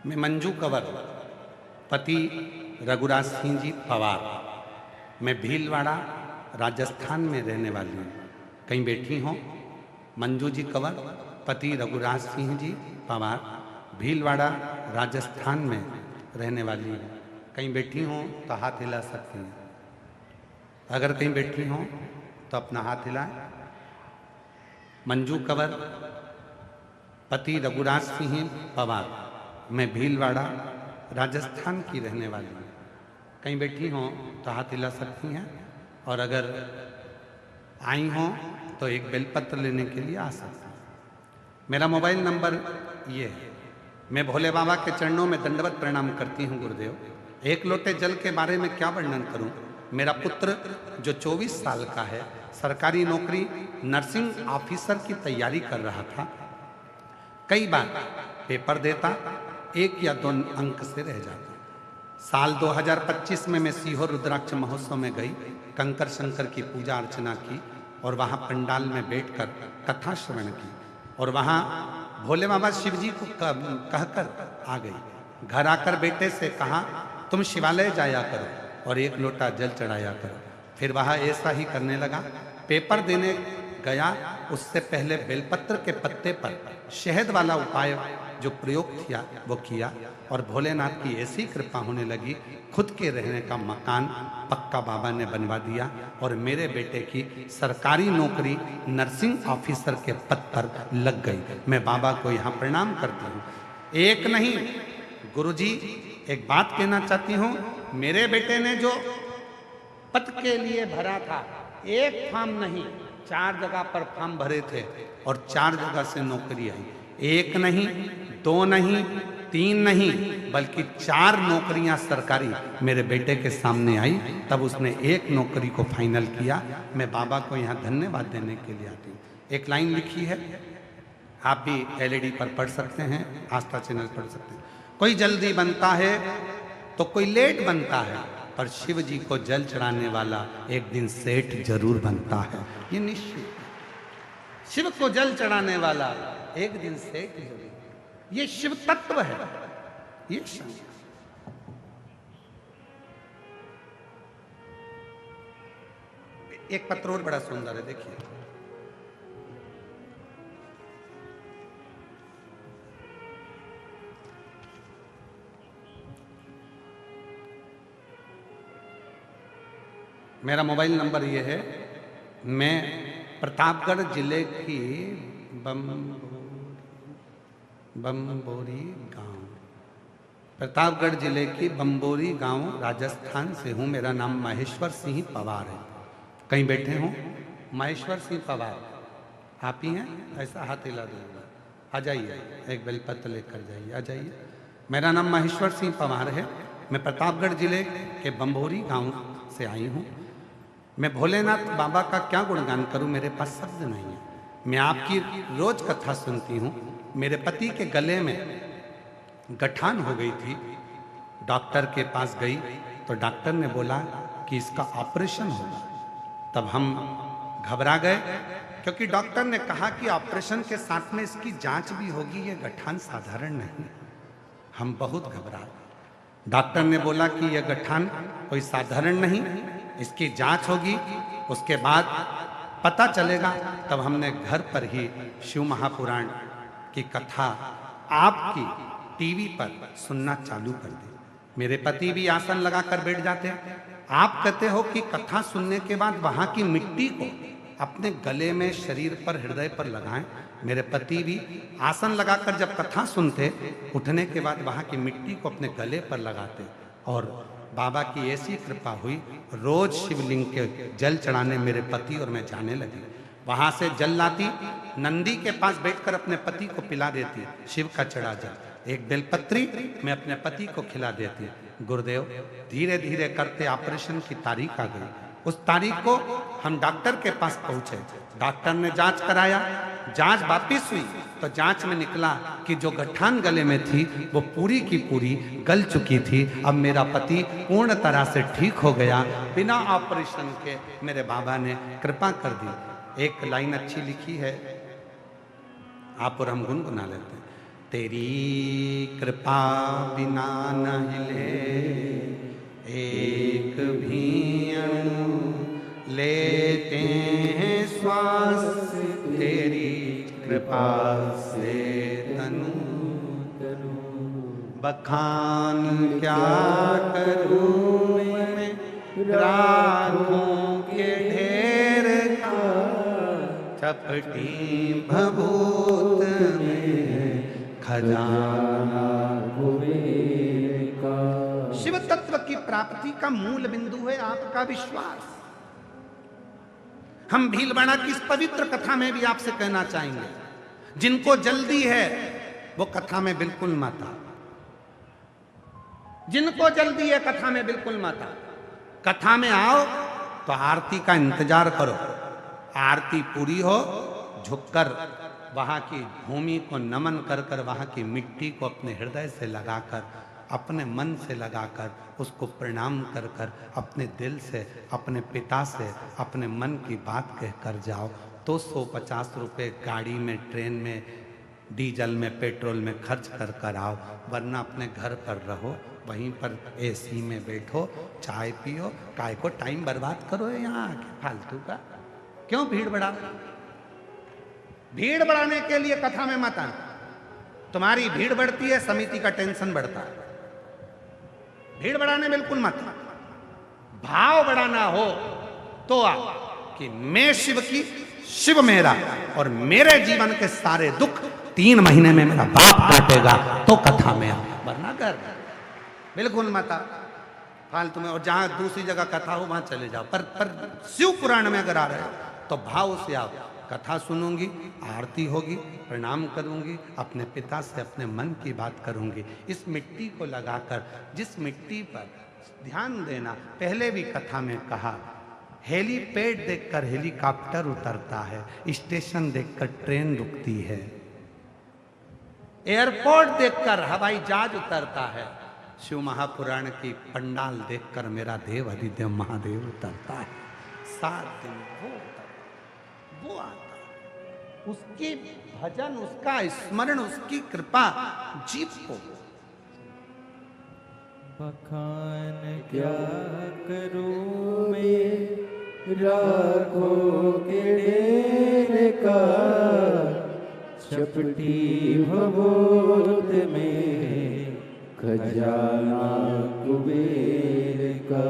मैं मंजू कंवर, पति रघुराज सिंह जी पवार। मैं भीलवाड़ा राजस्थान में रहने वाली हूँ। कहीं बैठी हो? मंजू जी कंवर, पति रघुराज सिंह जी पवार, भीलवाड़ा राजस्थान में रहने वाली हूँ। कहीं बैठी हो तो हाथ हिला सकती हैं। अगर कहीं बैठी हो तो अपना हाथ हिलाएं। मंजू कंवर, पति रघुराज सिंह पवार, मैं भीलवाड़ा राजस्थान की रहने वाली हूँ। कहीं बैठी हों तो हाथ हिला सकती हैं, और अगर आई हों तो एक बेलपत्र लेने के लिए आ सकती हैं। मेरा मोबाइल नंबर ये है। मैं भोले बाबा के चरणों में दंडवत प्रणाम करती हूँ गुरुदेव। एक लोटे जल के बारे में क्या वर्णन करूँ। मेरा पुत्र जो 24 साल का है, सरकारी नौकरी नर्सिंग ऑफिसर की तैयारी कर रहा था। कई बार पेपर देता, 1 या 2 अंक से रह जाता। साल 2025 में मैं सीहोर रुद्राक्ष महोत्सव में गई, कंकर शंकर की पूजा अर्चना की और वहाँ पंडाल में बैठकर कथा श्रवण की, और वहाँ भोले बाबा शिव जी को कहकर आ गई। घर आकर बेटे से कहा, तुम शिवालय जाया करो और 1 लोटा जल चढ़ाया करो। फिर वहाँ ऐसा ही करने लगा। पेपर देने गया, उससे पहले बेलपत्र के पत्ते पर शहद वाला उपाय जो प्रयोग किया वो किया, और भोलेनाथ की ऐसी कृपा होने लगी, खुद के रहने का मकान पक्का बाबा ने बनवा दिया, और मेरे बेटे की सरकारी नौकरी नर्सिंग ऑफिसर के पद पर लग गई। मैं बाबा को यहाँ प्रणाम करती हूँ। एक नहीं गुरुजी, एक बात कहना चाहती हूँ। मेरे बेटे ने जो पद के लिए भरा था, 1 फॉर्म नहीं 4 जगह पर फॉर्म भरे थे, और 4 जगह से नौकरी आई। 1 नहीं, 2 नहीं, 3 नहीं, बल्कि 4 नौकरियां सरकारी मेरे बेटे के सामने आई। तब उसने 1 नौकरी को फाइनल किया। मैं बाबा को यहाँ धन्यवाद देने के लिए आती हूँ। एक लाइन लिखी है, आप भी एलईडी पर पढ़ सकते हैं, आस्था चैनल पढ़ सकते हैं। कोई जल्दी बनता है तो कोई लेट बनता है, पर शिव जी को जल चढ़ाने वाला एक दिन सेठ जरूर बनता है। ये निश्चित, शिव को जल चढ़ाने वाला एक दिन सेठ जरूर। ये शिव तत्व है, ये शंकर। एक पत्र और बड़ा सुंदर है, देखिए। मेरा मोबाइल नंबर ये है। मैं प्रतापगढ़ जिले की बम्बोरी गांव, प्रतापगढ़ जिले की बम्बोरी गांव राजस्थान से हूँ। मेरा नाम महेश्वर सिंह पवार है। कहीं बैठे हों? महेश्वर सिंह पवार आप ही हैं? ऐसा हाथ हिला दूंगा। आ जाइए, एक बेलपत्र लेकर जाइए, आ जाइए। मेरा नाम महेश्वर सिंह पवार है। मैं प्रतापगढ़ जिले के बम्बोरी गांव से आई हूँ। मैं भोलेनाथ बाबा का क्या गुणगान करूं, मेरे पास शब्द नहीं है। मैं आपकी रोज कथा सुनती हूं। मेरे पति के गले में गठान हो गई थी। डॉक्टर के पास गई तो डॉक्टर ने बोला कि इसका ऑपरेशन होगा। तब हम घबरा गए, क्योंकि डॉक्टर ने कहा कि ऑपरेशन के साथ में इसकी जांच भी होगी, ये गठान साधारण नहीं। हम बहुत घबराए। डॉक्टर ने बोला कि यह गठान कोई साधारण नहीं, इसकी जांच होगी, उसके बाद पता चलेगा। तब हमने घर पर ही शिव महापुराण की कथा आपकी टीवी पर सुनना चालू कर दी। मेरे पति भी आसन लगाकर बैठ जाते हैं। आप कहते हो कि कथा सुनने के बाद वहां की मिट्टी को अपने गले में, शरीर पर, हृदय पर लगाएं। मेरे पति भी आसन लगाकर जब कथा सुनते, उठने के बाद वहां की मिट्टी को अपने गले पर लगाते, और बाबा की ऐसी कृपा हुई, रोज शिवलिंग के जल चढ़ाने मेरे पति और मैं जाने लगी। वहां से जल लाती, नंदी के पास बैठकर अपने पति को पिला देती, शिव का चढ़ा जल। एक बेलपत्री मैं अपने पति को खिला देती। गुरुदेव, धीरे धीरे करते ऑपरेशन की तारीख आ गई। उस तारीख को हम डॉक्टर के पास पहुंचे। डॉक्टर ने जांच कराया, जांच वापिस हुई तो जांच में निकला कि जो गठान गले में थी वो पूरी की पूरी गल चुकी थी। अब मेरा पति पूर्ण तरह से ठीक हो गया। बिना ऑपरेशन के मेरे बाबा ने कृपा कर दी। एक लाइन अच्छी लिखी है, आप और हम गुनगुना लेते हैं। तेरी कृपा बिना न हिले एक भी अणु, लेते हैं श्वास तेरी कृपा से तनु। बखान क्या करूं मैं रागों के ढेर का, चपटी भभूत में खजाना कुबेर का। शिव तत्व की प्राप्ति का मूल बिंदु है आपका विश्वास। हम भीलवाड़ा की इस पवित्र कथा में भी आपसे कहना चाहेंगे, जिनको जल्दी है वो कथा में बिल्कुल मत आओ। जिनको जल्दी है कथा में बिल्कुल मत आओ। कथा में आओ तो आरती का इंतजार करो। आरती पूरी हो, झुककर वहां की भूमि को नमन कर कर, वहां की मिट्टी को अपने हृदय से लगाकर, अपने मन से लगाकर उसको प्रणाम कर कर, अपने दिल से, अपने पिता से, अपने मन की बात कहकर जाओ तो 150 रुपये गाड़ी में, ट्रेन में, डीजल में, पेट्रोल में खर्च कर कर आओ। वरना अपने घर पर रहो, वहीं पर एसी में बैठो, चाय पियो। काय को टाइम बर्बाद करो यहाँ आके फालतू का? क्यों भीड़ बढ़ा? भीड़ बढ़ाने के लिए कथा में मत आना। तुम्हारी भीड़ बढ़ती है, समिति का टेंशन बढ़ता है। भीड़ बढ़ाने बिल्कुल मत। भाव बढ़ाना हो तो आओ कि मैं शिव की, शिव मेरा, और मेरे जीवन के सारे दुख 3 महीने में मेरा बाप काटेगा तो कथा में आओ। वरना कर बिल्कुल मत आओ फालतू में। और जहां दूसरी जगह कथा हो वहां चले जाओ, पर शिव पुराण में अगर आ रहे हो तो भाव से आओ। कथा सुनूंगी, आरती होगी, प्रणाम करूंगी, अपने पिता से अपने मन की बात करूंगी। इस मिट्टी को लगाकर, जिस मिट्टी पर ध्यान देना, पहले भी कथा में कहा, हेलीपैड देखकर हेलीकॉप्टर उतरता है, स्टेशन देखकर ट्रेन रुकती है, एयरपोर्ट देखकर हवाई जहाज उतरता है। शिव महापुराण की पंडाल देखकर मेरा देव अधिदेव महादेव उतरता है। 7 दिन वो आता है। उसकी भजन, उसका स्मरण, उसकी कृपा जीव को। बखान क्या करूं मैं राखों के ढेर का, चपटी भभूत में खजाना कुबेर का।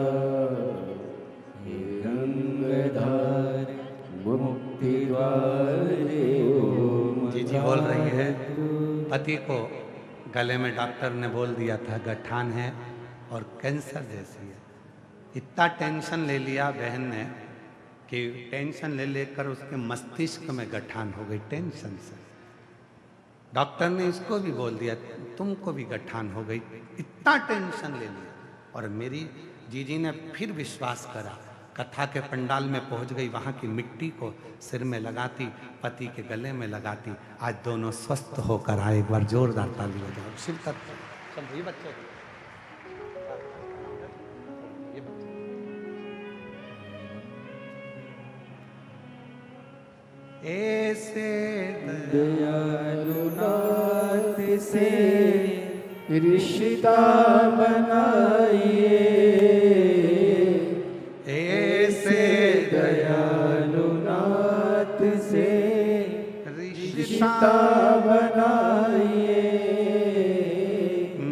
रंगधार मुक्ति द्वारे जी बोल रही है, पति को गले में डॉक्टर ने बोल दिया था गठान है और कैंसर जैसी है। इतना टेंशन ले लिया बहन ने कि टेंशन ले लेकर उसके मस्तिष्क में गठान हो गई टेंशन से। डॉक्टर ने इसको भी बोल दिया तुमको भी गठान हो गई। इतना टेंशन ले लिया। और मेरी जीजी ने फिर विश्वास करा, कथा के पंडाल में पहुंच गई, वहां की मिट्टी को सिर में लगाती, पति के गले में लगाती। आज दोनों स्वस्थ होकर आए। एक बार जोरदार ताली बजाओ। शिव तत्व सब ये बच्चे ऐसे दयालु नाथ से रिश्ता बनाइए, ऐसे दयालु नाथ से रिश्ता बनाइए।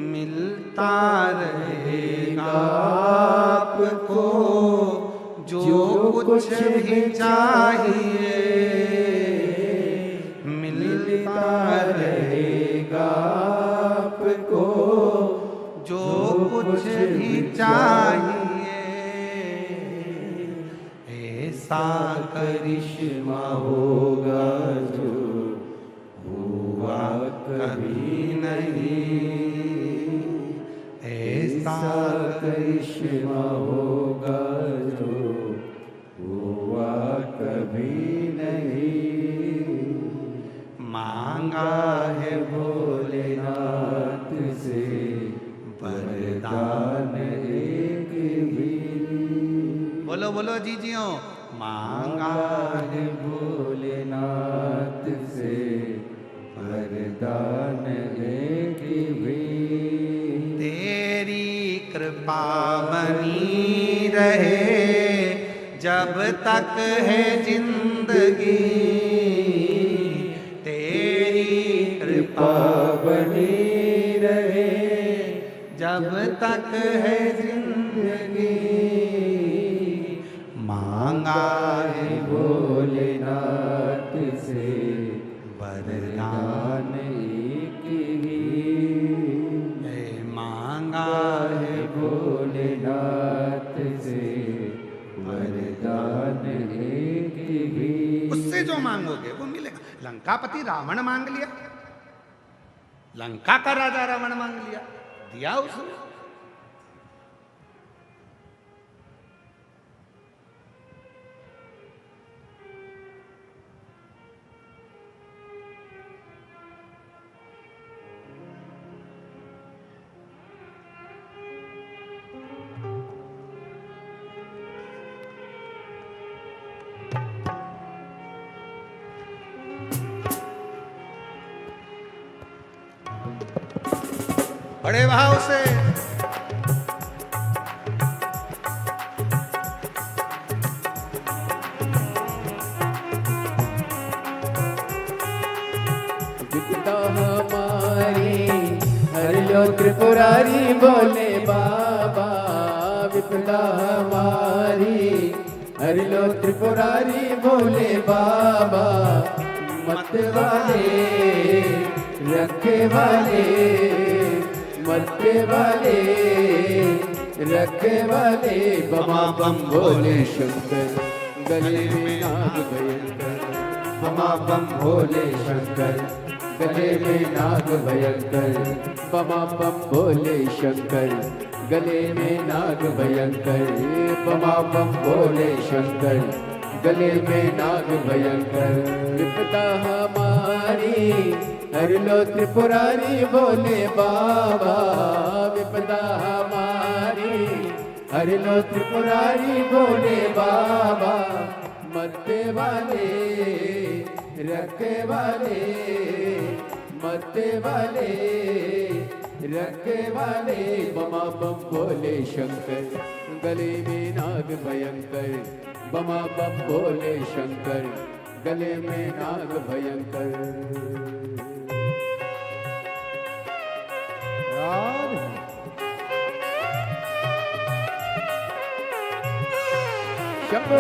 मिलता रहेगा आपको जो कुछ भी चाहिए, मिलता रहेगा आपको जो कुछ भी चाहिए। ऐसा करिश्मा होगा जो हुआ कभी नहीं, ऐसा करिश्मा होगा जो हुआ कभी नहीं। मांगा है भोलेनाथ से वरदान एक भी, बोलो बोलो जीजियों, मांगा है भोलेनाथ से वरदान वरदान एक भी। तेरी कृपा बनी रहे जब तक है जिंदगी, तेरी कृपा बनी रहे जब तक है जिंदगी। मांगा है भोलेनाथ से वरदान एक ही। मांगा है भोलेनाथ से वरदान एक भी। उससे जो मांगोगे वो मिलेगा। लंकापति रावण मांग लिया, लंका का राजा रावण मांग लिया, दिया उसने। बड़े भाव से विपदा हमारी हर लो त्रिपुरारी बोले बाबा। विपदा हमारी हर लो त्रिपुरारी बोले बाबा। मत वाले रखे वाले, मरते वाले रखे वाले। बमा बम भोले शंकर गले में नाग भयंकर। बमा बम भोले शंकर गले में नाग भयंकर। बमा बम भोले शंकर गले में नाग भयंकर। बमा बम भोले शंकर गले में नाग भयंकर। विपदा हमारी हर लो त्रिपुरारी बोले बाबा। विपदा हमारी हर लो त्रिपुरारी बोले बाबा। मरते वाले रखे वाले, मरते वाले रखे वाले। बमा बम भोले शंकर गले में नाग भयंकर। बमा बम भोले शंकर गले में नाग भयंकर। शंभो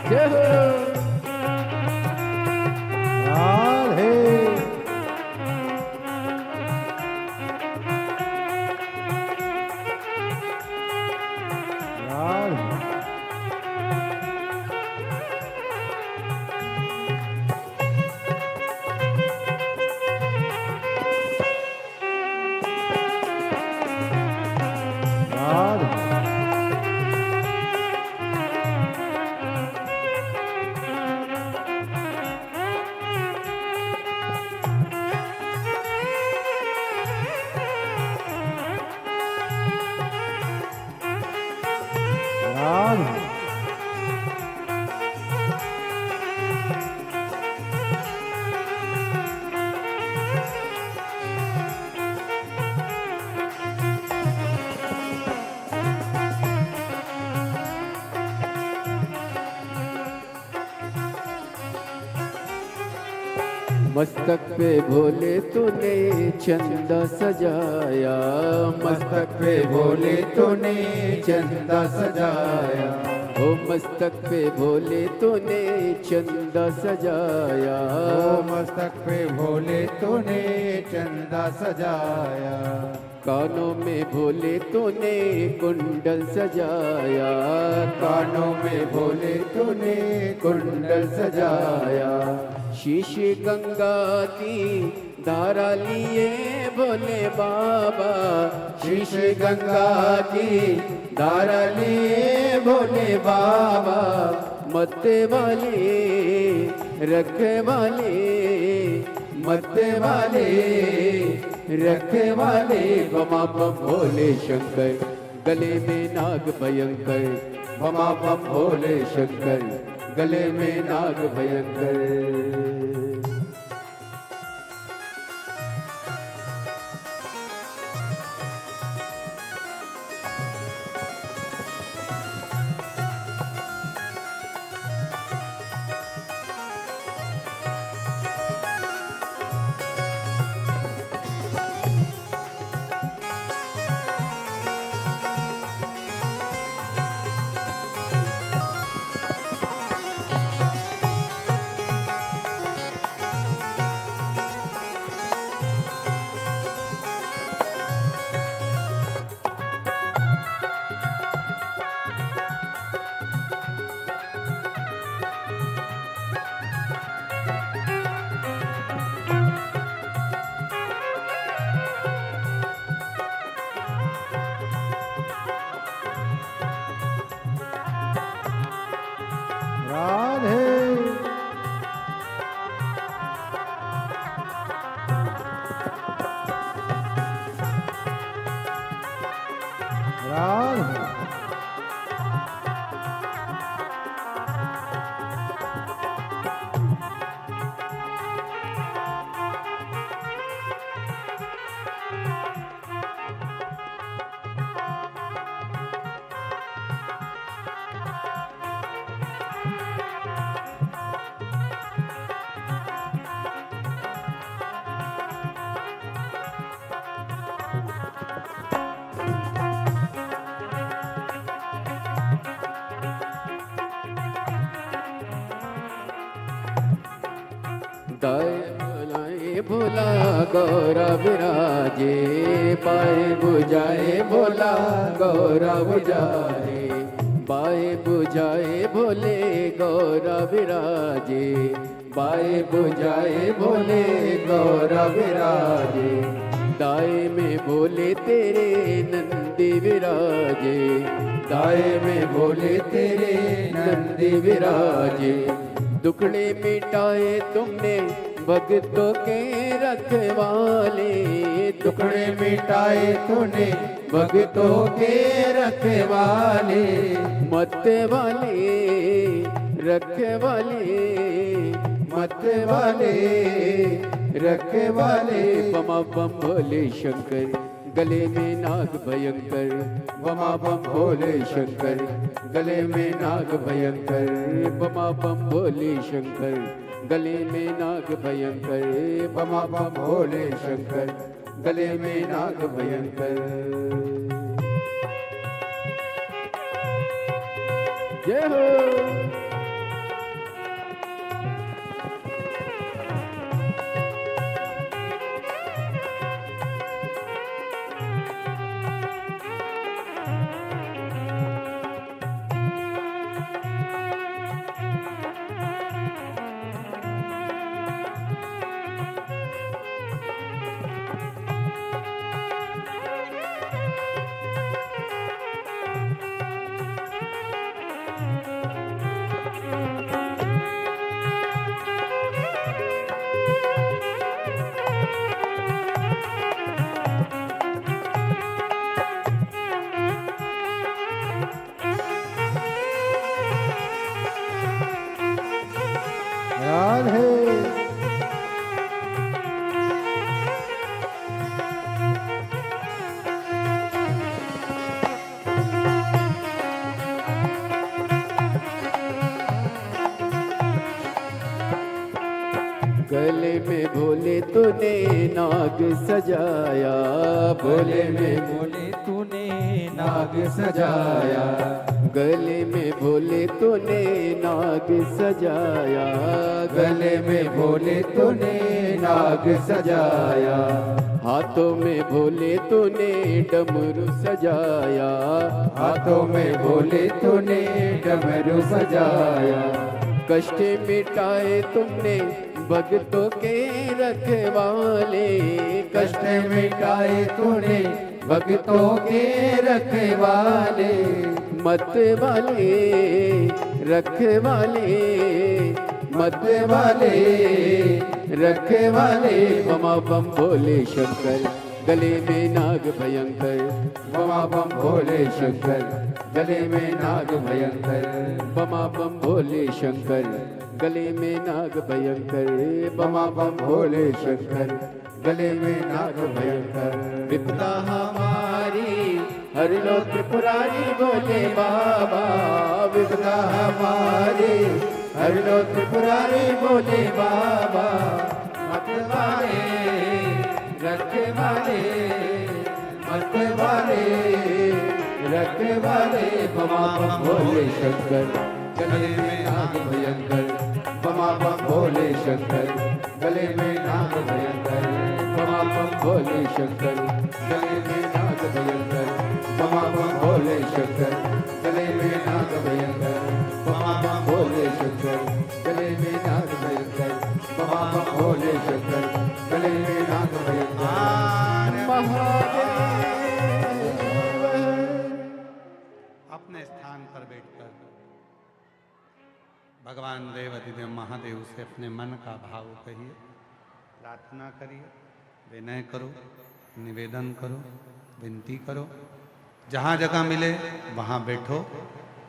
जय हो राधे। मस्तक पे भोले तूने चंदा सजाया, मस्तक पे भोले तूने चंदा सजाया, ओ मस्तक पे भोले तूने चंदा सजाया, ओ मस्तक पे भोले तूने चंदा सजाया, कानों में भोले तूने कुंडल सजाया, कानों में भोले तूने कुंडल सजाया, शीश गंगा की धारा लिए भोले बाबा, शीश गंगा की धारा लिए भोले बाबा, मत वाले रखे वाले, मत वाले रखे वाले, बमा बम भोले शंकर, गले में नाग भयंकर, बमा बम भोले शंकर, गले में नाग भयंकर। राधे राधे दाए बुलाए भोला गौरा विराजे, बाए बुझाए भोला गौरा विराजे, बाए बुझाए भोले गौरा विराजे, बाए बुझाए भोले गौरा विराजे, दाए में भोले तेरे नंदी विराजे, दाए में भोले तेरे नंदी विराजे, दुखड़े मिटाए तुमने भक्तों के रखवाले, टुकड़े मिटाए तूने भक्तों के रखवाले, मत वाले रखवाले, मत वाले रखवाले, बमा बम भोले शंकर, गले में नाग भयंकर, बमा बम भोले शंकर, गले में नाग भयंकर, बमा बम भोले शंकर, गले में नाग भयंकर, बमा बम भोले शंकर, गले में नाग भयंकर। जय हो। में भोले तूने नाग सजाया, भोले में भोले तूने नाग सजाया, गले में भोले तूने नाग सजाया, गले में भोले तूने नाग सजाया, हाथों में भोले तूने डमरू सजाया, हाथों में भोले तूने डमरू सजाया, कष्ट मिटाए तुमने भक्तों के रखवाले, कष्ट मिटाए तूने भक्तों के रखवाले, मत वाले रखवाले, मत वाले रखवाले, बमा बम भोले शंकर गले में नाग भयंकर, बमा बम भोले शंकर गले में नाग भयंकर, बमा बम भोले शंकर गले में नाग भयंकर, बमा बम भोले शंकर गले में नाग भयंकर, विपदा हमारी हर लो त्रिपुरारी बोले बाबा, विपदा हमारी हर लो त्रिपुरारी बोले बाबा, मत वाले रखवाले, मत वाले रखवाले, बमा बम भोले शंकर गले में नाग भयंकर, बमा बम भोले शंकर गले में नाग भयंकर, बमा बम भोले शंकर गले में नाग भयंकर, बमा बम भोले शंकर गले में नाग भयंकर, बमा बम भोले शंकर गले में नाग भयंकर, बमा बम भोले शंकर गले में नाग भयंकर, महादेव। अपने स्थान पर बैठकर भगवान देवाधिदेव महादेव से अपने मन का भाव कहिए, प्रार्थना करिए, विनय करो, निवेदन करो, विनती करो। जहाँ जगह मिले वहाँ बैठो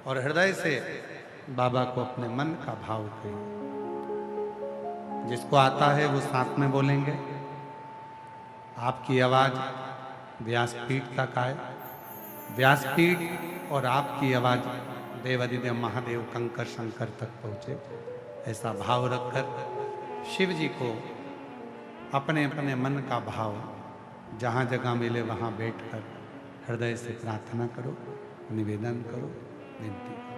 और हृदय से बाबा को अपने मन का भाव कहिए। जिसको आता है वो साथ में बोलेंगे। आपकी आवाज़ व्यासपीठ तक आए, व्यासपीठ और आपकी आवाज़ देवाधिदेव महादेव कंकर शंकर तक पहुँचे, ऐसा भाव रखकर शिव जी को अपने अपने मन का भाव जहाँ जगह मिले वहाँ बैठकर हृदय से प्रार्थना करो, निवेदन करो, विनती करो।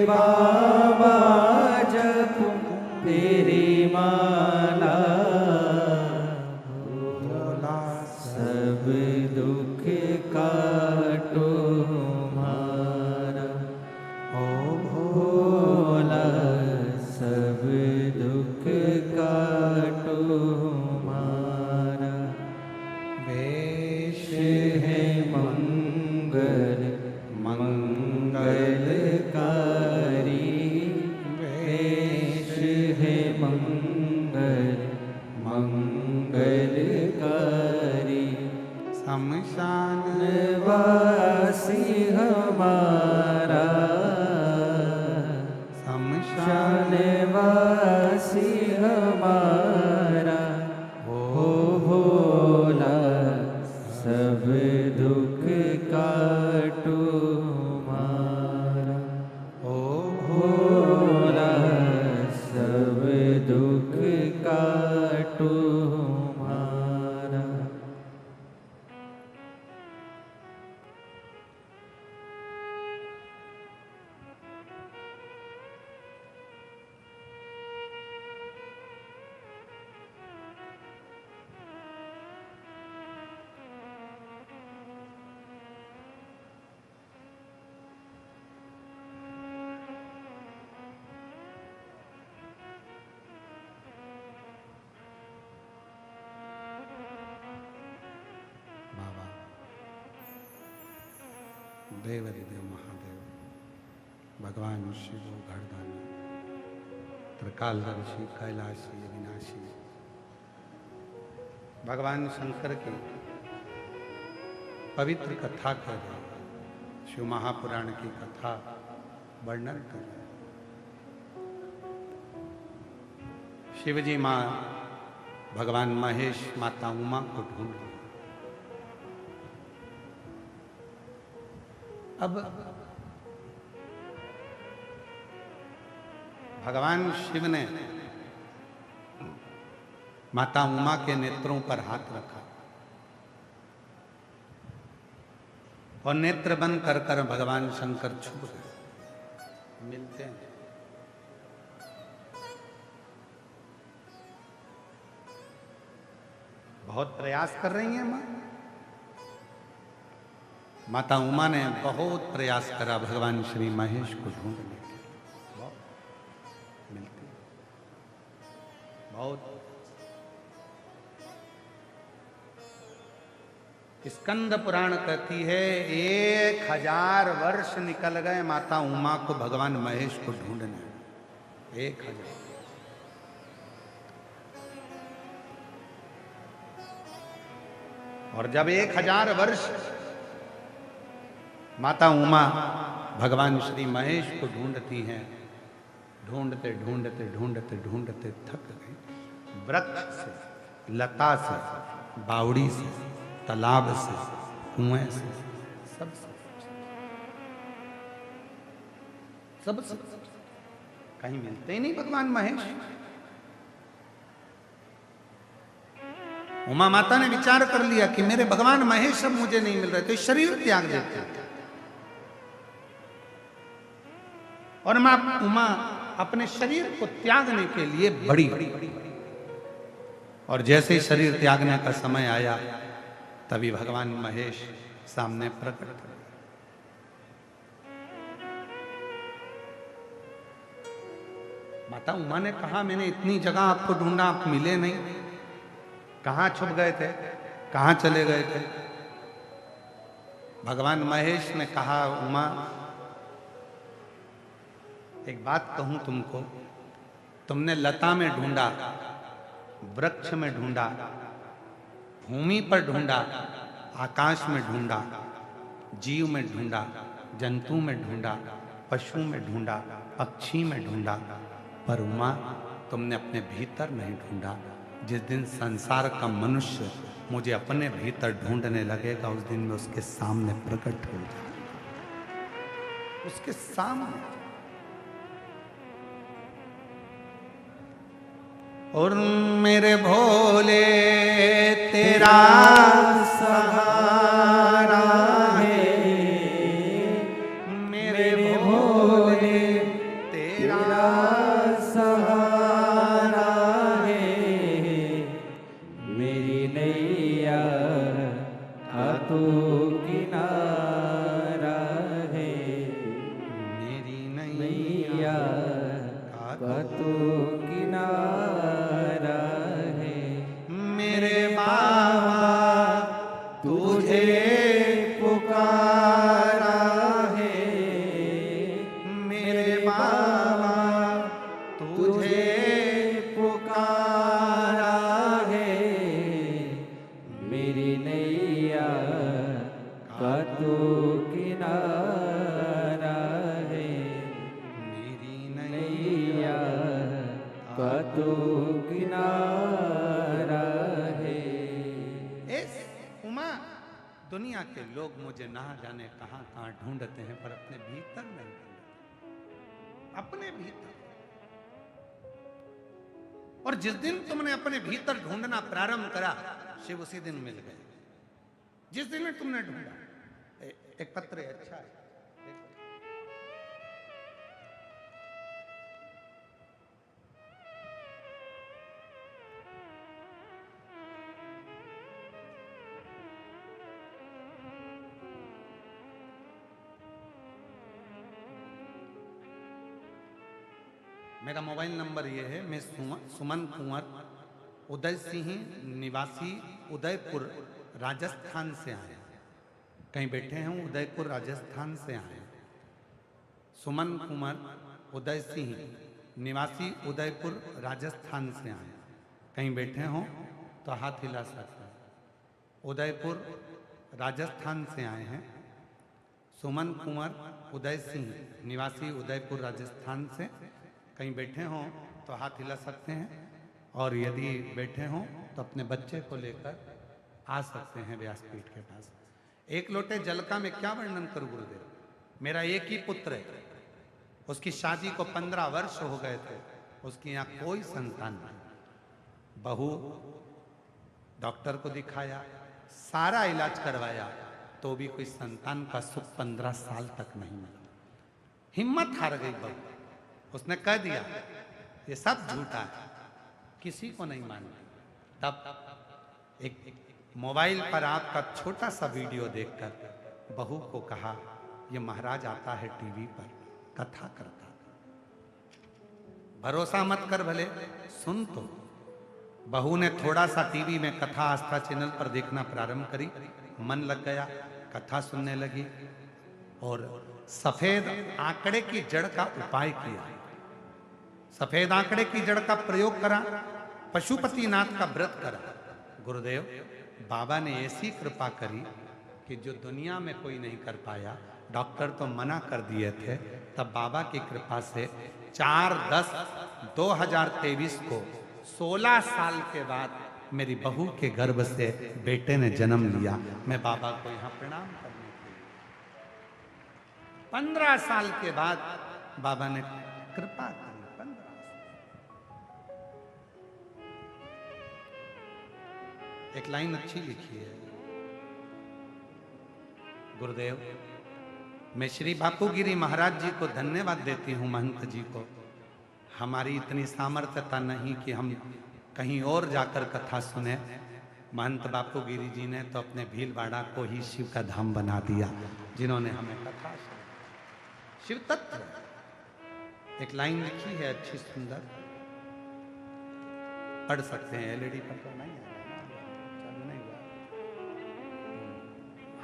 बाबा जप सब दुख काटो मारा। ओ भोला सब दुख काटो मारा। वेश है मंगल मंगलकारी। वेश है मंगल मंगलकारी। शमशान वासी हमारा। शमशान वासी हमारा। हो भोला सब दुख काटो मारा। ओ भोला सब दुख काटो मारा। बाबा देवरिदेव महादेव भगवान शिव घरदानी त्रिकालदर्शी कैलाशी अविनाशी भगवान शंकर की पवित्र कथा कर रहे हैं। शिव महापुराण की कथा वर्णन कर रहे हैं। शिवजी माँ भगवान महेश माता उमा को ढूंढ रहे हैं। अब भगवान शिव ने माता उमा के नेत्रों पर हाथ रखा और नेत्र बंद कर कर भगवान शंकर छुप गए। मिलते हैं। बहुत प्रयास कर रही हैं मां। माता उमा ने बहुत प्रयास करा भगवान श्री महेश को ढूंढने के लिए। बहुत मिलती बहुत। स्कंद पुराण कहती है 1000 वर्ष निकल गए माता उमा को भगवान महेश को ढूंढने। 1000। और जब 1000 वर्ष माता उमा भगवान श्री महेश को ढूंढती हैं, ढूंढते ढूंढते ढूंढते ढूंढते थक गई। वृक्ष से, लता से, बावड़ी से, तालाब से, कुएं से, सब कहीं मिलते ही नहीं भगवान महेश। उमा माता ने विचार कर लिया कि मेरे भगवान महेश सब मुझे नहीं मिल रहे, तो शरीर त्याग देते हैं। और मां उमा अपने शरीर को त्यागने के लिए बड़ी। और जैसे ही शरीर त्यागने का समय आया तभी भगवान महेश सामने प्रकट हुए। माता उमा ने कहा मैंने इतनी जगह आपको ढूंढा, आप मिले नहीं, कहां छुप गए थे, कहां चले गए थे। भगवान महेश ने कहा उमा एक बात कहूं तुमको, तुमने लता में ढूंढा, वृक्ष में ढूंढा, भूमि पर ढूंढा, आकाश में ढूंढा, जीव में ढूंढा, जंतु में ढूंढा, पशु में ढूंढा, पक्षी में ढूंढा, पर उमा तुमने अपने भीतर नहीं ढूंढा। जिस दिन संसार का मनुष्य मुझे अपने भीतर ढूंढने लगेगा उस दिन मैं उसके सामने प्रकट हो जाऊंगा, उसके सामने। और मेरे भोले तेरा सहारा है, मेरे भोले तेरा सहारा है। मेरी नैया तू किनारा है, मेरी नैया का तू किनारा है। मेरे बाबा तुझे पुकारा है, मेरे बाबा तुझे पुकारा है। मेरी नैया का तू किनारा है, मेरी नैया का तू किनारा है। इस उमा दुनिया के लोग मुझे ना जाने कहां कहां ढूंढते हैं, पर अपने भीतर नहीं ढूंढते, अपने भीतर। और जिस दिन तुमने अपने भीतर ढूंढना प्रारंभ करा, शिव उसी दिन मिल गए। जिस दिन में तुमने ढूंढा। एक पत्र है, अच्छा है, देखो। मेरा मोबाइल नंबर ये है। मैं सुमन कुंवर उदय सिंह निवासी उदयपुर राजस्थान से आए। कहीं बैठे हैं, उदयपुर राजस्थान से आए। सुमन कुंवर उदय सिंह निवासी उदयपुर राजस्थान से आए। कहीं बैठे हों तो हाथ हिला सकते हैं। उदयपुर राजस्थान से आए हैं। सुमन कुंवर उदय सिंह निवासी उदयपुर राजस्थान से। कहीं बैठे हों तो हाथ हिला सकते हैं, और यदि बैठे हों तो अपने बच्चे को लेकर आ सकते हैं व्यासपीठ के पास। एक लोटे जल का मैं क्या वर्णन करूं गुरुदेव। मेरा एक ही पुत्र है, उसकी शादी को 15 वर्ष हो गए थे, उसकी यहाँ कोई संतान नहीं। बहू डॉक्टर को दिखाया, सारा इलाज करवाया, तो भी कोई संतान का सुख 15 साल तक नहीं मिला। हिम्मत हार गई बहू। उसने कह दिया ये सब झूठा है, किसी को नहीं मानती। तब एक मोबाइल पर आपका छोटा सा वीडियो देखकर बहू को कहा, ये महाराज आता है टीवी पर, कथा करता। भरोसा मत कर, भले सुन तो। बहू ने थोड़ा सा टीवी में कथा आस्था चैनल पर देखना प्रारंभ करी, मन लग गया, कथा सुनने लगी और सफेद आंकड़े की जड़ का उपाय किया। सफेद आंकड़े की जड़ का प्रयोग करा, पशुपतिनाथ का व्रत करा। गुरुदेव बाबा ने ऐसी कृपा करी कि जो दुनिया में कोई नहीं कर पाया। डॉक्टर तो मना कर दिए थे, तब बाबा की कृपा से 4/10/2023 को 16 साल के बाद मेरी बहू के गर्भ से बेटे ने जन्म लिया। मैं बाबा को यहाँ प्रणाम करने के लिए 15 साल के बाद बाबा ने कृपा की। 15 साल। एक लाइन अच्छी लिखी है गुरुदेव। मैं श्री बापूगिरी महाराज जी को धन्यवाद देती हूँ, महंत जी को। हमारी इतनी सामर्थ्यता नहीं कि हम कहीं और जाकर कथा सुने। महंत बापूगिरी जी ने तो अपने भीलवाड़ा को ही शिव का धाम बना दिया, जिन्होंने हमें कथा सुनाई। शिव तत्व एक लाइन लिखी है अच्छी सुंदर, पढ़ सकते हैं। एलईडी पर तो नहीं है, चालू नहीं हुआ,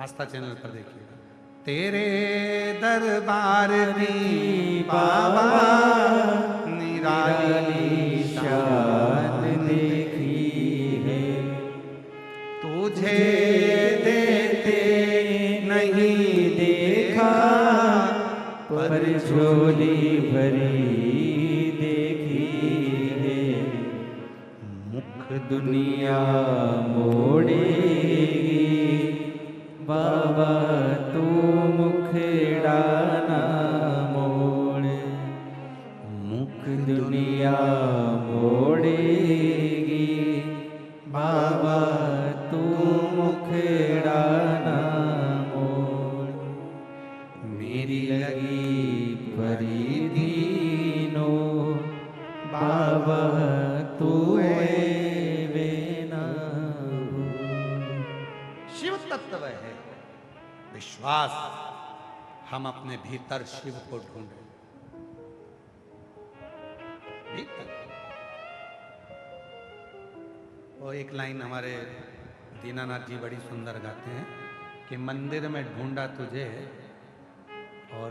आस्था चैनल पर देखिएगा। तेरे दरबार की बाबा निराली शान देखी है, तुझे देते नहीं देखा, पर झोली भरी देखी है। मुख दुनिया मोड़ेगी, बाबा तू मुखड़ा ना मोड़। मुख दुनिया मोड़ेगी, बाबा तू मुखड़ा ना मोड़। मेरी लगी परिधीनो, बाबा तू वे ना भूल। शिव तत्व है। विश्वास, हम अपने भीतर शिव को ढूंढें। भीतर वो एक लाइन हमारे दीनानाथ जी बड़ी सुंदर गाते हैं कि मंदिर में ढूंढा तुझे और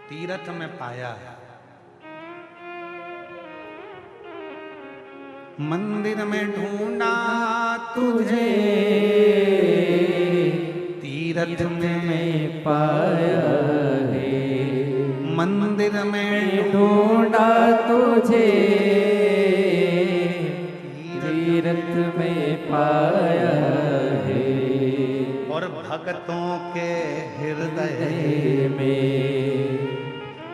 तीर्थ में पाया है। मंदिर में ढूंढा तुझे, तीर्थ में पाया है। मंदिर में ढूंढा तुझे, तीर्थ में पाया है। और भक्तों के हृदय में।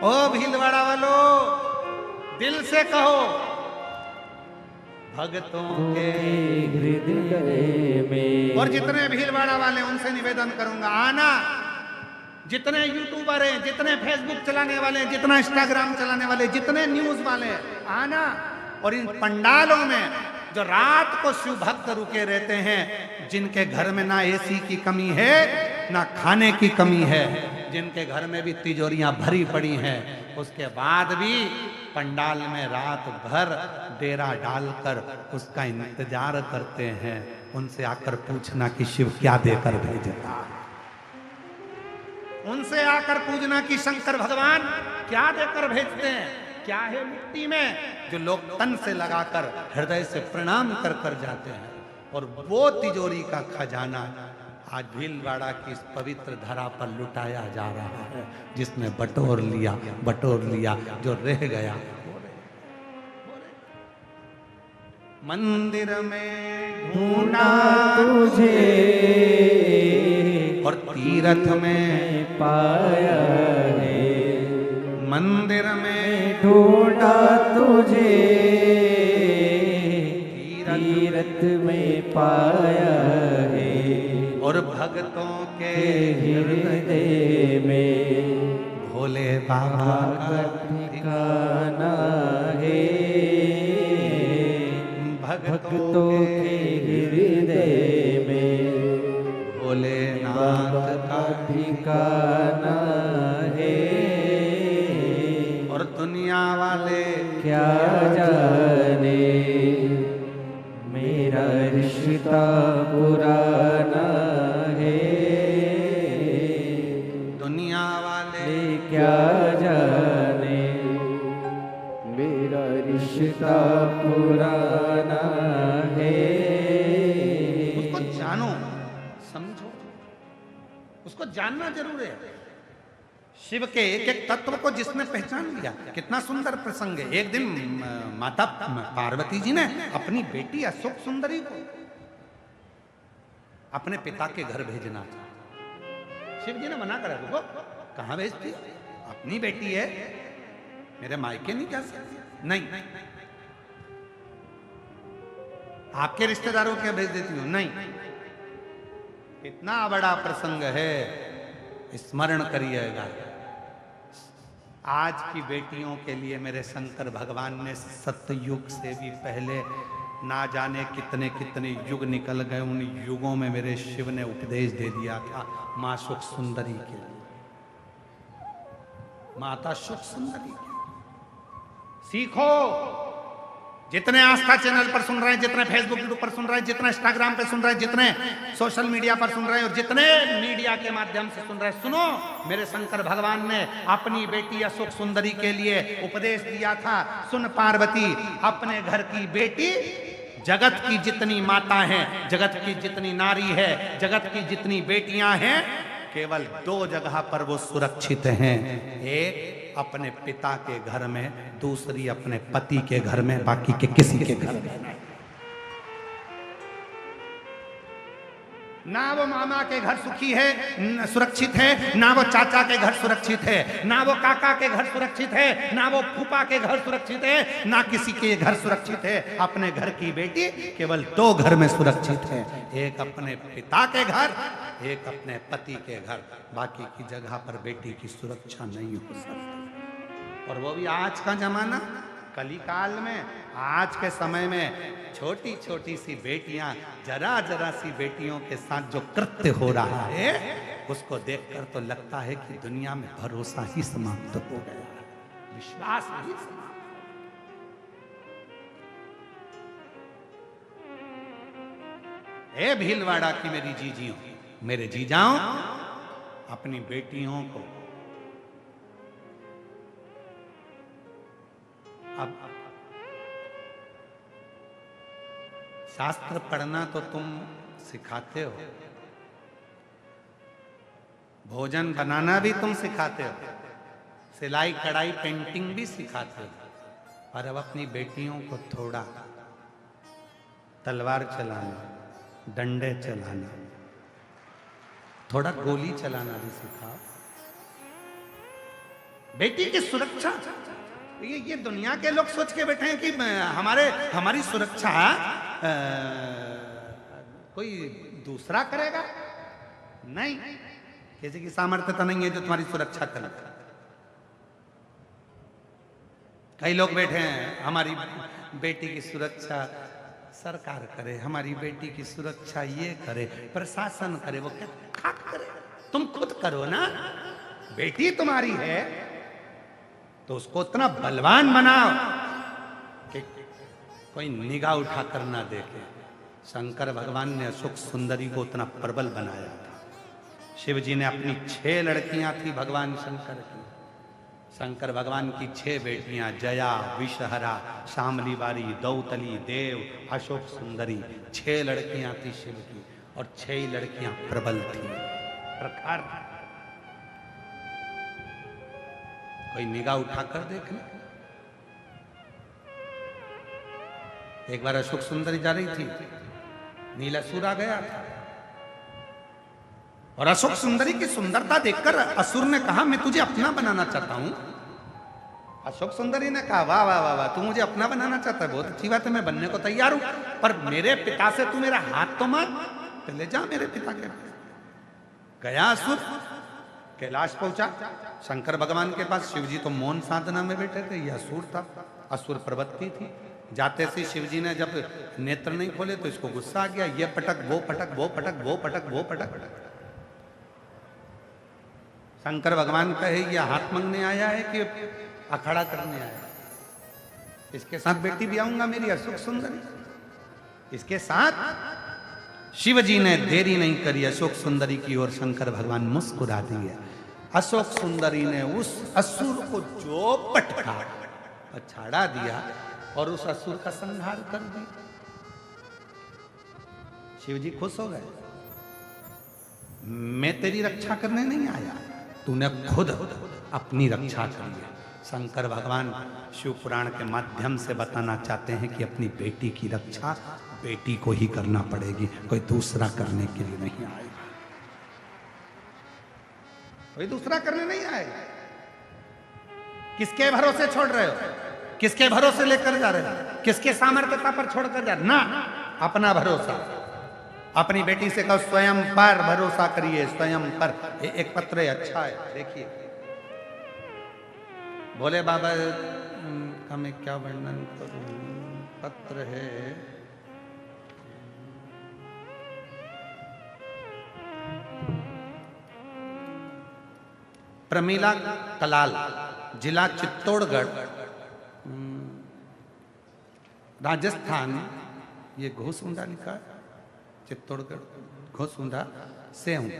ओ भीलवाड़ा वालों, दिल से कहो, भक्तों के हृदय में। और जितने भीलवाड़ा वाले उनसे निवेदन करूंगा, आना। जितने यूट्यूबर हैं, जितने फेसबुक चलाने वाले हैं, जितना इंस्टाग्राम चलाने वाले, जितने न्यूज वाले हैं, आना। और इन पंडालों में जो रात को शिव भक्त रुके रहते हैं, जिनके घर में ना एसी की कमी है, ना खाने की कमी है, जिनके घर में भी तिजोरियां भरी पड़ी हैं, उसके बाद भी पंडाल में रात भर डेरा डालकर उसका इंतजार करते हैं, उनसे आकर पूछना कि शिव क्या देकर भेजता है। उनसे आकर पूछना कि शंकर भगवान क्या देकर भेजते हैं, क्या है मिट्टी में जो लोग तन से लगाकर हृदय से प्रणाम कर कर जाते हैं। और वो तिजोरी का खजाना आज भीलवाड़ा की इस पवित्र धरा पर लुटाया जा रहा है, जिसने बटोर लिया, जो रह गया। मंदिर में ढूंढा तुझे और तीर्थ में पाया है। मंदिर में ढूंढा तुझे, तीर्थ में पाया है। और भक्तों के हृदय में भोले बाबा का ठिकाना है। भक्तों के हृदय में भोलेनाथ का ठिकाना है। और दुनिया वाले क्या जाने मेरा रिश्ता पुराना है। दुनिया वाले क्या जाने मेरा रिश्ता पुराना है। उसको जानो, समझो, उसको जानना जरूर है। शिव के एक एक तत्व को जिसने पहचान लिया, कितना सुंदर प्रसंग है। एक दिन माता पार्वती जी ने अपनी बेटी अशोक सुंदरी को अपने पिता के घर भेजना था। शिव जी ने मना करा, रुको, कहां भेजती है, अपनी बेटी है, मेरे मायके नहीं जा सकती। नहीं, आपके रिश्तेदारों के भेज देती हूं। नहीं, इतना बड़ा प्रसंग है, स्मरण करिएगा। आज की बेटियों के लिए मेरे शंकर भगवान ने सतयुग से भी पहले ना जाने कितने कितने युग निकल गए, उन युगों में मेरे शिव ने उपदेश दे दिया था मां सुख सुंदरी के लिए, माता सुख सुंदरी के लिए। सीखो, जितने आस्था चैनल पर सुन रहे हैं, जितने फेसबुक पर सुन रहे हैं, जितने इंस्टाग्राम पे सुन रहे हैं, जितने सोशल मीडिया पर सुन रहे हैं और जितने मीडिया के माध्यम से सुन रहे हैं, सुनो, मेरे शंकर भगवान ने अपनी बेटी अशोक सुंदरी के लिए उपदेश दिया था। सुन पार्वती, अपने घर की बेटी, जगत की जितनी माता हैं, जगत की जितनी नारी है, जगत की जितनी बेटियां हैं, केवल दो जगह पर वो सुरक्षित हैं। एक अपने पिता के घर में, दूसरी अपने पति के घर में, बाकी के किसी के घर में नहीं। ना वो मामा के घर सुखी है, सुरक्षित है, ना वो चाचा के घर सुरक्षित है, ना वो काका के घर सुरक्षित है, ना वो फूफा के घर सुरक्षित है, ना किसी के घर सुरक्षित है। अपने घर की बेटी केवल दो घर में सुरक्षित है, एक अपने पिता के घर, एक अपने पति के घर, बाकी की जगह पर बेटी की सुरक्षा नहीं हो सकती। और वो भी आज का जमाना, कली काल में, आज के समय में छोटी छोटी सी बेटियां, जरा जरा सी बेटियों के साथ जो कृत्य हो रहा है, उसको देखकर तो लगता है कि दुनिया में भरोसा ही समाप्त हो गया, विश्वास ही समाप्त। ए भीलवाड़ा की मेरी जीजियों, मेरे जीजाओं, अपनी बेटियों को अब शास्त्र पढ़ना तो तुम सिखाते हो, भोजन बनाना भी तुम सिखाते हो, सिलाई कढ़ाई पेंटिंग भी सिखाते हो, और अब अपनी बेटियों को थोड़ा तलवार चलाना, डंडे चलाना, थोड़ा गोली चलाना भी सिखाओ। बेटी की सुरक्षा, ये दुनिया के लोग सोच के बैठे हैं कि हमारी सुरक्षा कोई दूसरा करेगा। नहीं, किसी की सामर्थ्यता नहीं है जो तुम्हारी सुरक्षा करे। कई लोग बैठे हैं, हमारी बेटी की सुरक्षा सरकार करे, हमारी बेटी की सुरक्षा ये करे, प्रशासन करे। वो क्या करे? तुम खुद करो ना। बेटी तुम्हारी है तो उसको उतना बलवान बनाओ कि कोई निगाह उठा कर ना देखे। शंकर भगवान ने अशोक सुंदरी को उतना प्रबल बनाया था। शिव जी ने अपनी 6 लड़कियां थी भगवान शंकर की। शंकर भगवान की 6 बेटियां, जया, विषहरा, शामली बारी, दौतली, देव, अशोक सुंदरी, 6 लड़कियां थी शिव की, और 6 ही लड़कियां प्रबल थी, प्रखर। कोई निगाह उठाकर देखना। एक बार अशोक सुंदरी जा रही थी, नीलासुर आ गया था, और अशोक सुंदरी की सुंदरता देखकर असुर ने कहा, मैं तुझे अपना बनाना चाहता हूं। अशोक सुंदरी ने कहा, वाह वाह वाह वाह, तू मुझे अपना बनाना चाहता है, बहुत अच्छी बात है, मैं बनने को तैयार हूं, पर मेरे पिता से तू मेरा हाथ तो मांग, पहले जा मेरे पिता के पास। गया असुर, कैलाश पहुंचा शंकर भगवान के पास। शिव जी तो मौन साधना में बैठे थे, यह असुर था, असुर प्रवृत्ति थी। जाते से शिव जी ने जब नेत्र नहीं खोले तो इसको गुस्सा आ गया, ये पटक, वो पटक, वो पटक, वो पटक, वो पटक। शंकर भगवान कहे, ये हाथ मांगने आया है कि अखाड़ा करने आया है? इसके साथ बेटी भी आऊंगा मेरी अशोक सुंदरी, इसके साथ। शिव जी ने देरी नहीं करी, अशोक सुंदरी की ओर शंकर भगवान मुस्कुरा दिए। अशोक सुंदरी ने उस असुर को जो पटका, पछाड़ा दिया और उस असुर का संहार कर दिया। शिव जी खुश हो गए, मैं तेरी रक्षा करने नहीं आया, तूने खुद अपनी रक्षा करी है। शंकर भगवान शिव पुराण के माध्यम से बताना चाहते हैं कि अपनी बेटी की रक्षा बेटी को ही करना पड़ेगी, कोई दूसरा करने के लिए नहीं आएगा, कोई दूसरा करने नहीं आएगा। किसके भरोसे छोड़ रहे हो? किसके भरोसे लेकर जा रहे हो? किसके सामर्थ्यता पर छोड़कर जा रहे हो? ना, अपना भरोसा। अपनी बेटी से कहो, स्वयं पर भरोसा करिए, स्वयं पर। एक पत्र है, अच्छा है, देखिए। बोले बाबा का मैं क्या वर्णन करूं, पत्र है, प्रमीला कलाल, जिला चित्तौड़गढ़, राजस्थान। ये घोसुंडा लिखा है, चित्तौड़गढ़ घोसुंडा से हूँ।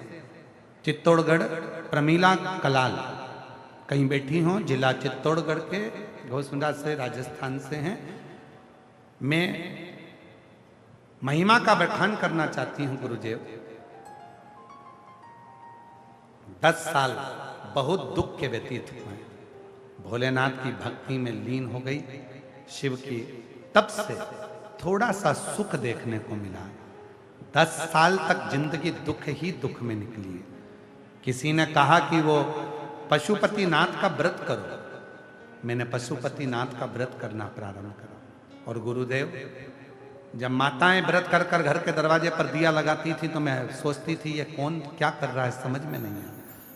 चित्तौड़गढ़, प्रमीला कलाल, कहीं बैठी हों, जिला चित्तौड़गढ़ के घोसुंडा से, राजस्थान से हैं। मैं महिमा का बखान करना चाहती हूँ गुरुदेव। 10 साल बहुत दुख के व्यतीत हुए, भोलेनाथ की भक्ति में लीन हो गई शिव की, तब से थोड़ा सा सुख देखने को मिला। 10 साल तक जिंदगी दुख ही दुख में निकली है। किसी ने कहा कि वो पशुपतिनाथ का व्रत करो, मैंने पशुपतिनाथ का व्रत करना प्रारंभ करा। और गुरुदेव, जब माताएं व्रत कर कर घर के दरवाजे पर दिया लगाती थी तो मैं सोचती थी ये कौन क्या कर रहा है, समझ में नहीं आया।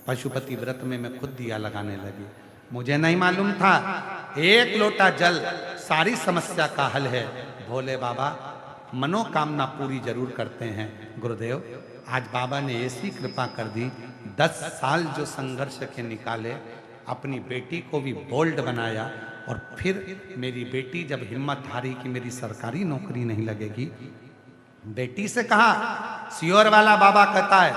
पशुपति व्रत में मैं खुद दिया लगाने लगी। मुझे नहीं मालूम था एक लोटा जल सारी समस्या का हल है। भोले बाबा मनोकामना पूरी जरूर करते हैं। गुरुदेव, आज बाबा ने ऐसी कृपा कर दी, 10 साल जो संघर्ष के निकाले, अपनी बेटी को भी बोल्ड बनाया। और फिर मेरी बेटी जब हिम्मत हारी कि मेरी सरकारी नौकरी नहीं लगेगी, बेटी से कहा, सियोर वाला बाबा कहता है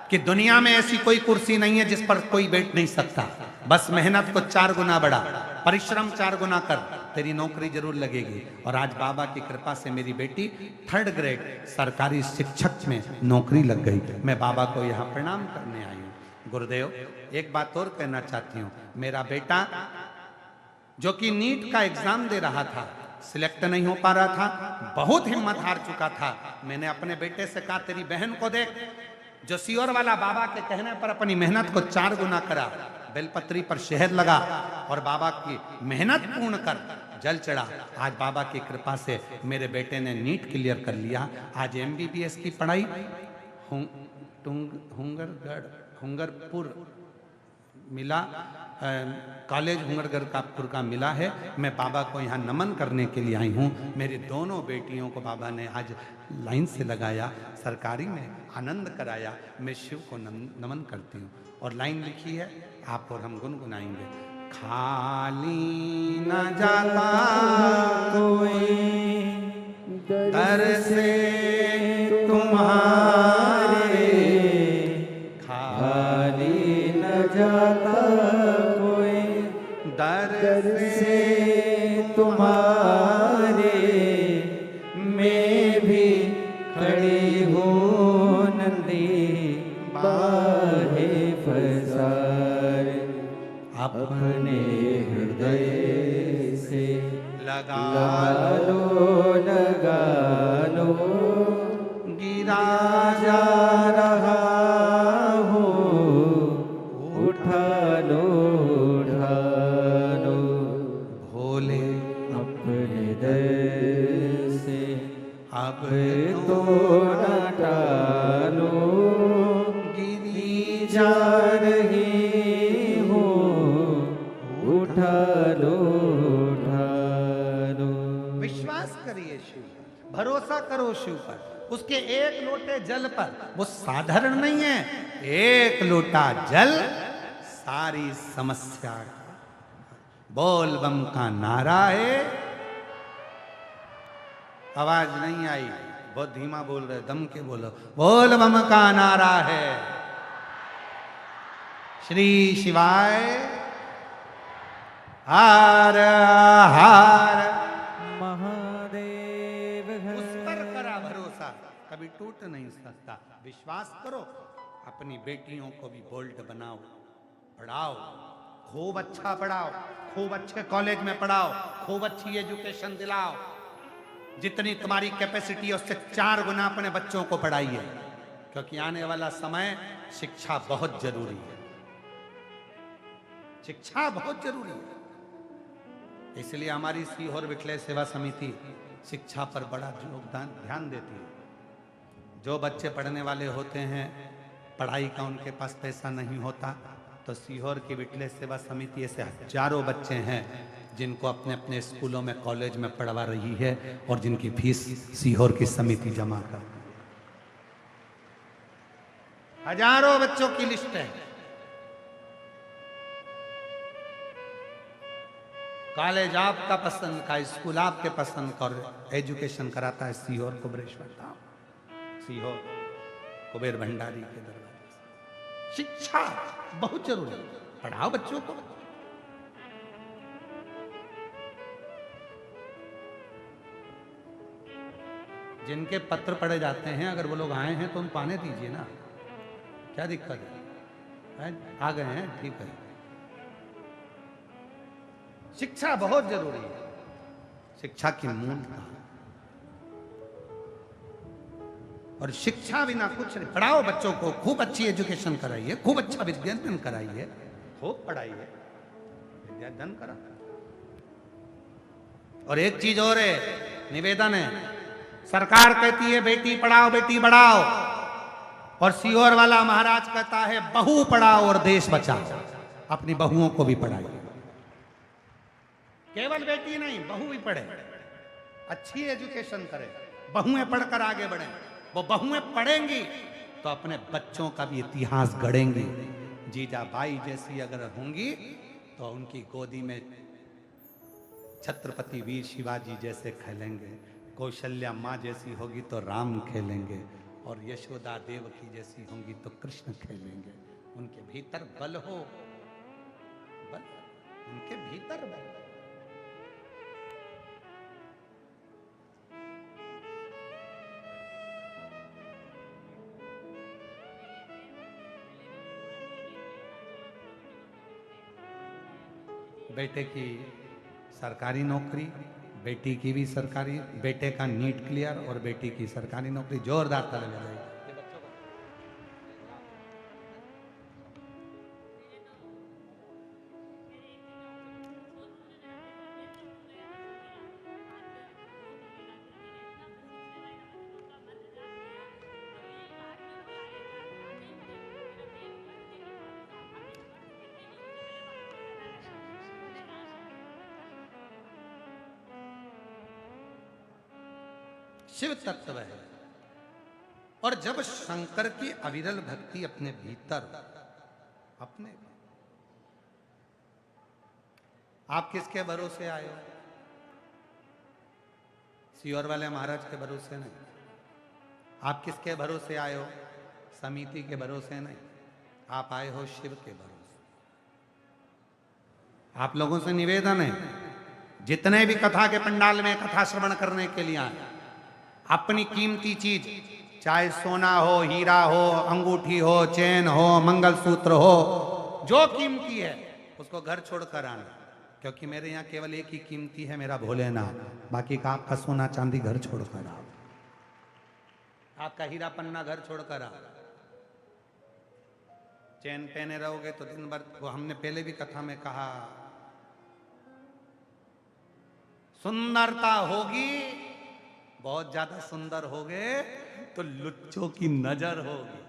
कि दुनिया में ऐसी कोई कुर्सी नहीं है जिस पर कोई बैठ नहीं सकता, बस मेहनत को 4 गुना बढ़ा, परिश्रम 4 गुना कर, तेरी नौकरी जरूर लगेगी। और आज बाबा की कृपा से मेरी बेटी 3rd ग्रेड सरकारी शिक्षक में नौकरी लग गई। मैं बाबा को यहाँ प्रणाम करने आई हूँ। गुरुदेव, एक बात और कहना चाहती हूँ, मेरा बेटा जो कि नीट का एग्जाम दे रहा था, सिलेक्ट नहीं हो पा रहा था, बहुत हिम्मत हार चुका था। मैंने अपने बेटे से कहा, तेरी बहन को देख, जो सियोर वाला बाबा के कहने पर अपनी मेहनत को 4 गुना करा, बेलपत्री पर शहद लगा और बाबा की मेहनत पूर्ण कर जल चढ़ा। आज बाबा की कृपा से मेरे बेटे ने नीट क्लियर कर लिया। आज MBBS की पढ़ाई हुंगरपुर मिला, कॉलेज हुंगरपुर का मिला है। मैं बाबा को यहाँ नमन करने के लिए आई हूँ। मेरी दोनों बेटियों को बाबा ने आज लाइन से लगाया, सरकारी में आनंद कराया। मैं शिव को नमन करती हूँ। और लाइन लिखी है, आप और हम गुनगुनाएंगे। खाली न जाता कोई दर से तुम्हारे, खाली न जाता कोई दर से तुम्हारे, मैं भी खड़ी हूँ नंदी बाहे फसारे, अपने हृदय से लगा लो गिरा जा रहा हो, उठा लो भोले अपने दर से, अब तो न टालो गिरी जा रही हो, उठा लो। विश्वास करिए शिव, भरोसा करो शिव पर, उसके एक लोटे जल पर। वो साधारण नहीं है, एक लोटा जल सारी समस्या। बोल बम का नारा है, आवाज नहीं आई, बहुत धीमा बोल रहे, दम के बोलो। बोल बम का नारा है, श्री शिवाय हार हार महादेव उस पर करा भरोसा, कभी टूट नहीं सकता। विश्वास करो, अपनी बेटियों को भी बोल्ड बनाओ, पढ़ाओ, खूब अच्छा पढ़ाओ, खूब अच्छे कॉलेज में पढ़ाओ, खूब अच्छी एजुकेशन दिलाओ। जितनी तुम्हारी कैपेसिटी है उससे 4 गुना अपने बच्चों को पढ़ाइए, क्योंकि आने वाला समय शिक्षा बहुत जरूरी है। शिक्षा बहुत जरूरी है। इसलिए हमारी सीहोर विठले सेवा समिति शिक्षा पर बड़ा योगदान ध्यान देती है। जो बच्चे पढ़ने वाले होते हैं, पढ़ाई का उनके पास पैसा नहीं होता, तो सीहोर की विठले सेवा समिति ऐसे हजारों बच्चे हैं जिनको अपने अपने स्कूलों में, कॉलेज में पढ़वा रही है और जिनकी फीस सीहोर की समिति जमा कर। हजारों बच्चों की लिस्ट है। कॉलेज आपका पसंद का, स्कूल आपके पसंद का, और एजुकेशन कराता है सीहोर कुबेरेश्वर धाम, सीहोर कुबेर भंडारी के दरबार से। शिक्षा बहुत जरूरी है, पढ़ाओ बच्चों को। जिनके पत्र पढ़े जाते हैं, अगर वो लोग आए हैं तो उनको आने दीजिए ना, क्या दिक्कत है? आ गए हैं, ठीक है। शिक्षा बहुत जरूरी है, शिक्षा की मूलता, और शिक्षा बिना कुछ नहीं। पढ़ाओ बच्चों को, खूब अच्छी एजुकेशन कराइए, खूब अच्छा विद्यादान कराइए, खूब पढ़ाइए, विद्यादान करा। और एक चीज और है, निवेदन है, सरकार कहती है बेटी पढ़ाओ बेटी बढ़ाओ, और सीहोर वाला महाराज कहता है बहू पढ़ाओ और देश बचाओ। अपनी बहुओं को भी पढ़ाइए। केवल बेटी नहीं, बहू भी पढ़े, अच्छी एजुकेशन करे, बहुएं पढ़कर आगे बढ़े। वो बहुएं पढ़ेंगी तो अपने बच्चों का भी इतिहास गढ़ेंगी। जीजाबाई जैसी अगर होंगी तो उनकी गोदी में छत्रपति वीर शिवाजी जैसे खेलेंगे। कौशल्या माँ जैसी होगी तो राम खेलेंगे, और यशोदा देवकी जैसी होंगी तो कृष्ण खेलेंगे। उनके भीतर बल हो, बल, उनके भीतर बल। बेटे की सरकारी नौकरी, बेटी की भी सरकारी, बेटे का नीट क्लियर और बेटी की सरकारी नौकरी। जोरदार ताली बजाइए। शिव तत्व है। और जब शंकर की अविरल भक्ति अपने भीतर, अपने, आप किसके भरोसे आए हो? सियोर वाले महाराज के भरोसे नहीं। आप किसके भरोसे आए हो? समिति के भरोसे नहीं। आप आए हो शिव के भरोसे। आप लोगों से निवेदन है, जितने भी कथा के पंडाल में कथा श्रवण करने के लिए आए, अपनी कीमती चीज, चाहे सोना हो, हीरा हो, अंगूठी हो, चैन हो, मंगलसूत्र हो, जो कीमती है उसको घर छोड़कर आना। क्योंकि मेरे यहाँ केवल एक ही कीमती है, मेरा भोलेनाथ। बाकी का आपका सोना चांदी घर छोड़कर आओ, आपका हीरा पन्ना घर छोड़कर आओ। चैन पहने रहोगे तो दिन भर, वो हमने पहले भी कथा में कहा, सुंदरता होगी, बहुत ज्यादा सुंदर होगे तो लुच्चों की नजर होगी।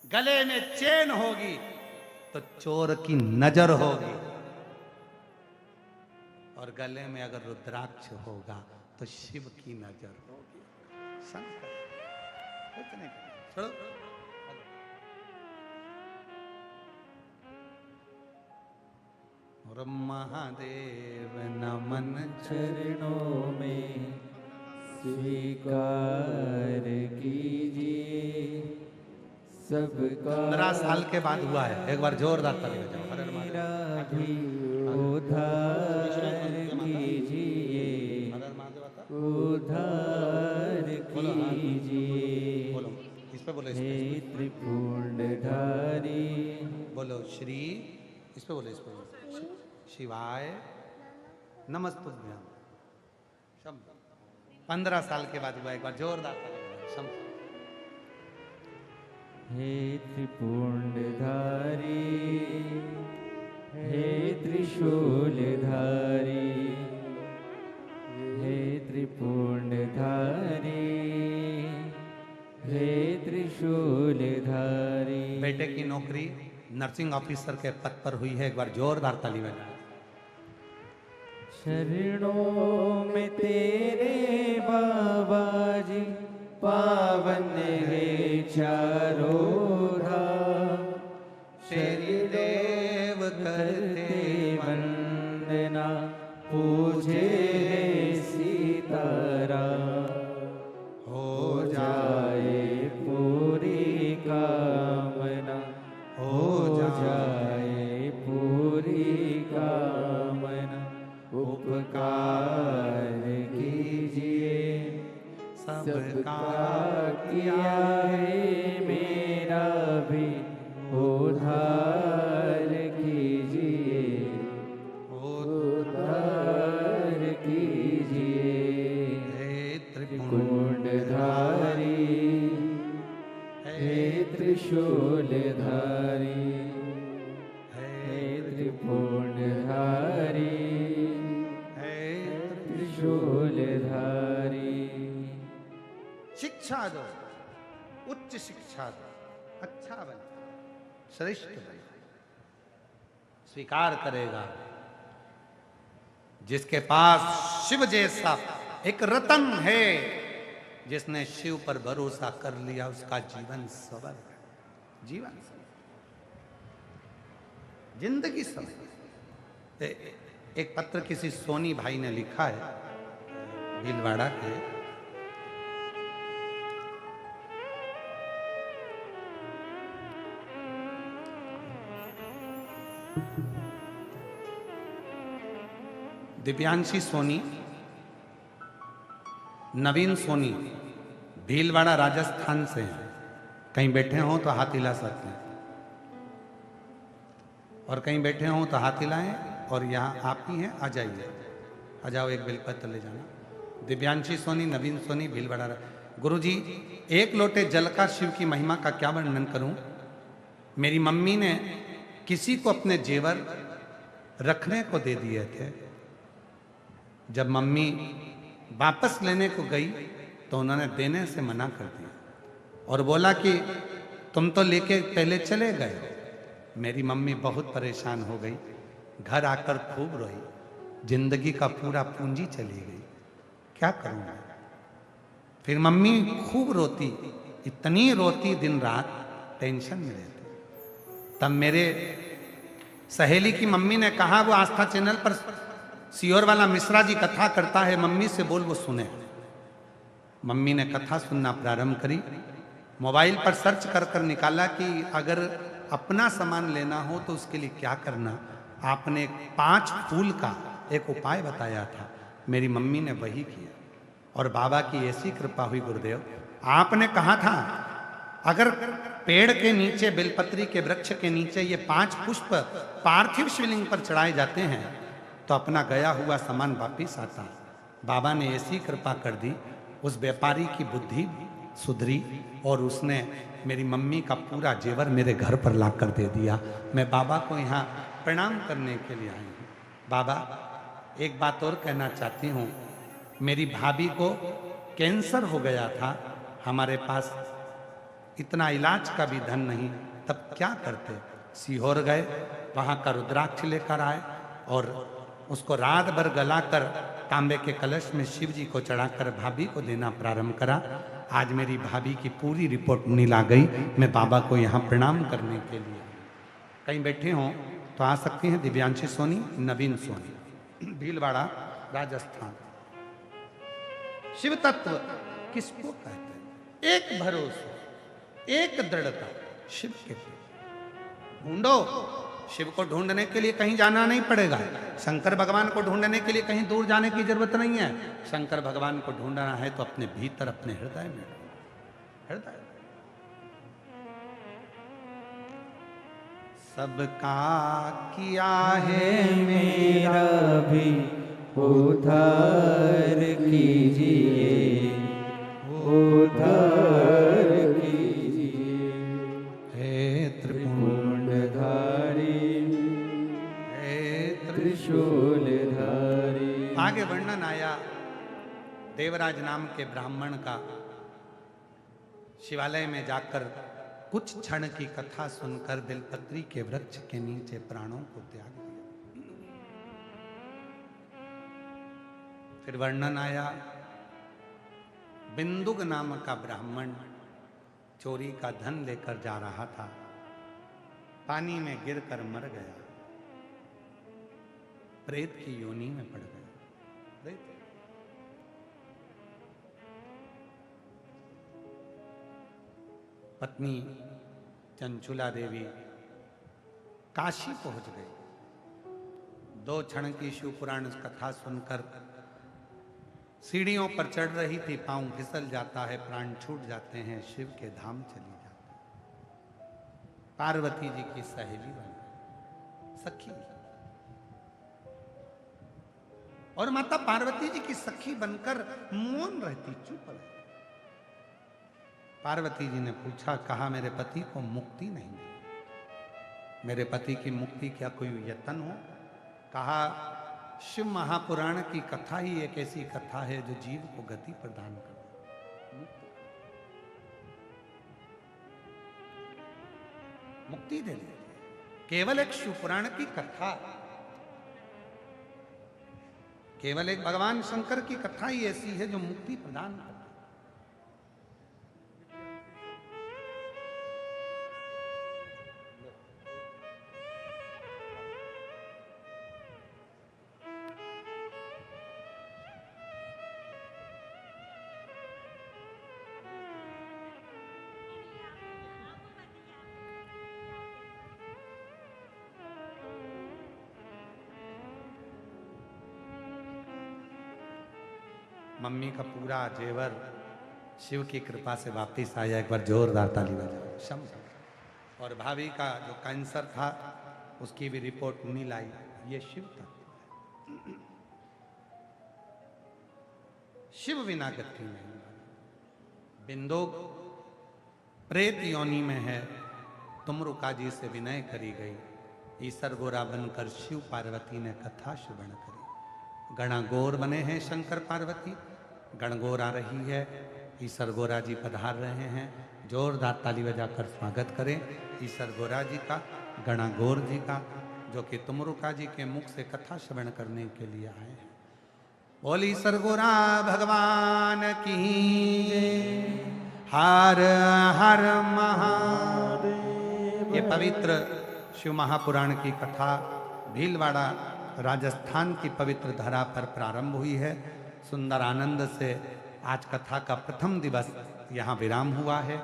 गले में चेन होगी तो चोर की नजर होगी, और गले में अगर रुद्राक्ष होगा तो शिव की नजर होगी। शंकर कुछ नहीं, छोड़ो। और महादेव नमन चरणों में स्वीकार कीजिए सबका। 15 साल के बाद हुआ है। एक बार जोरदार ताली बजाओ। हर हर मेरा महादेव। भी उद्धार कीजिए, उद्धार कीजिए। बोलो, इस पे बोलो, इस हे पे त्रिपुंडधारी, बोलो श्री, इस पे बोलो, इस पे बोलो, शिवाय नमस्तुभ्यं। शब्द 15 साल के बाद हुआ। एक बार जोरदार ताली। हे त्रिपुंडधारी, हे त्रिशूलधारी, हे त्रिपुंडधारी, हे त्रिशूलधारी। बेटे की नौकरी नर्सिंग ऑफिसर के पद पर हुई है। एक बार जोरदार ताली बजाओ। शरणों में तेरे बाबा जी, पावन है चारों धाम। तेरी देव करते वंदना, पूजे सीताराम। हो जाए पूरी कामना, हो जाए पूरी कामना। उपकार कीजिए सबका किया है, मेरा भी उद्धार कीजिए, उद्धार कीजिए। हे त्रिपुंडधारी, हे त्रिशूलधारी, हे त्रिपुंडधारी, त्रिशूलधारी। शिक्षा दो, उच्च शिक्षा दो, अच्छा बन, श्रेष्ठ बन, स्वीकार करेगा। जिसके पास शिव जैसा एक रतन है, जिसने शिव पर भरोसा कर लिया, उसका जीवन सवर है, जीवन सवर, जिंदगी सवर। एक पत्र किसी सोनी भाई ने लिखा है भीलवाड़ा के, दिव्यांशी सोनी, नवीन सोनी भीलवाड़ा राजस्थान से हैं। कहीं बैठे हों तो हाथ हिला सकते हैं, और कहीं बैठे हों तो हाथ हिलाएं, और यहाँ आप ही हैं, आ जाइए, आ जाओ, एक बेलपत्र ले जाना। दिव्यांशी सोनी, नवीन सोनी, भीलवाड़ा। गुरुजी, एक लोटे जल का शिव की महिमा का क्या वर्णन करूं। मेरी मम्मी ने किसी को अपने जेवर रखने को दे दिए थे। जब मम्मी वापस लेने को गई तो उन्होंने देने से मना कर दिया और बोला कि तुम तो लेके पहले चले गए। मेरी मम्मी बहुत परेशान हो गई, घर आकर खूब रोई, जिंदगी का पूरा पूंजी चली गई, क्या करूं मैं। फिर मम्मी खूब रोती, इतनी रोती, दिन रात टेंशन में रहती। तब मेरे सहेली की मम्मी ने कहा, वो आस्था चैनल पर सीहोर वाला मिश्रा जी कथा करता है, मम्मी से बोल वो सुने। मम्मी ने कथा सुनना प्रारंभ करी। मोबाइल पर सर्च कर कर निकाला कि अगर अपना सामान लेना हो तो उसके लिए क्या करना। आपने 5 फूल का एक उपाय बताया था, मेरी मम्मी ने वही किया और बाबा की ऐसी कृपा हुई। गुरुदेव, आपने कहा था अगर पेड़ के नीचे, बेलपत्री के वृक्ष के नीचे ये 5 पुष्प पार्थिव शिवलिंग पर चढ़ाए जाते हैं तो अपना गया हुआ सामान वापिस आता। बाबा ने ऐसी कृपा कर दी, उस व्यापारी की बुद्धि सुधरी और उसने मेरी मम्मी का पूरा जेवर मेरे घर पर ला कर दे दिया। मैं बाबा को यहाँ प्रणाम करने के लिए आई हूँ। बाबा, एक बात और कहना चाहती हूँ, मेरी भाभी को कैंसर हो गया था, हमारे पास इतना इलाज का भी धन नहीं, तब क्या करते। सीहोर गए, वहाँ का रुद्राक्ष लेकर आए और उसको रात भर गलाकर तांबे के कलश में शिव जी को चढ़ाकर भाभी को देना प्रारंभ करा। आज मेरी भाभी की पूरी रिपोर्ट नील आ गई। मैं बाबा को यहाँ प्रणाम करने के लिए, कहीं बैठे हों तो आ सकती हैं। दिव्यांशी सोनी, नवीन सोनी, भीलवाड़ा राजस्थान। शिव तत्व किसको कहते हैं? एक भरोसा, एक दृढ़ता शिव के प्रति। ढूंढो, शिव को ढूंढने के लिए कहीं जाना नहीं पड़ेगा। शंकर भगवान को ढूंढने के लिए कहीं दूर जाने की जरूरत नहीं है। शंकर भगवान को ढूंढना है तो अपने भीतर, अपने हृदय में, हृदय। सबका किया है मेरा भी उद्धार कीजिए, उद्धार कीजिए, हे त्रिपुंडधारी, हे त्रिशूलधारी। आगे वर्णन आया देवराज नाम के ब्राह्मण का शिवालय में जाकर कुछ क्षण की कथा सुनकर बेलपत्री के वृक्ष के नीचे प्राणों को त्याग दिया। फिर वर्णन आया बिंदुक नाम का ब्राह्मण चोरी का धन लेकर जा रहा था, पानी में गिरकर मर गया, प्रेत की योनि में पड़ गया। प्रेत। पत्नी चंचुला देवी काशी पहुंच गई। 2 क्षण की शिव पुराण कथा सुनकर सीढ़ियों पर चढ़ रही थी, पांव फिसल जाता है, प्राण छूट जाते हैं, शिव के धाम चली जाती है। पार्वती जी की सहेली बन गई, सखी, और माता पार्वती जी की सखी बनकर मौन रहती, चुप रहती। पार्वती जी ने पूछा, कहा मेरे पति को मुक्ति नहीं मिली, मेरे पति की मुक्ति क्या कोई यत्न हो। कहा शिव महापुराण की कथा ही एक ऐसी कथा है जो जीव को गति प्रदान करती, मुक्ति दे देती है। केवल एक शिव पुराण की कथा। केवल एक भगवान शंकर की कथा ही ऐसी है जो मुक्ति प्रदान करती है। मम्मी का पूरा जेवर शिव की कृपा से वापस आया। एक बार जोरदार ताली बजाओ शम। और भाभी का जो कैंसर था उसकी भी रिपोर्ट नहीं लाई, ये शिव था। शिव बिना गति नहीं। बिंदु प्रेत योनि में है, तुमरुका जी से विनय करी गई। ईसर गोरा बनकर शिव पार्वती ने कथा श्रवण करी। गणागोर बने हैं शंकर पार्वती, गणगोर आ रही है, ईसर गोरा जी पधार रहे हैं। जोरदार ताली बजाकर स्वागत करें ईसर गोरा जी का, गणागोर जी का, जो कि तुमरुका जी के मुख से कथा श्रवण करने के लिए आए हैं। बोल ईसर गोरा भगवान की, हर हर महादेव। ये पवित्र शिव महापुराण की कथा भीलवाड़ा राजस्थान की पवित्र धरा पर प्रारंभ हुई है। सुंदर आनंद से आज कथा का प्रथम दिवस यहाँ विराम हुआ है।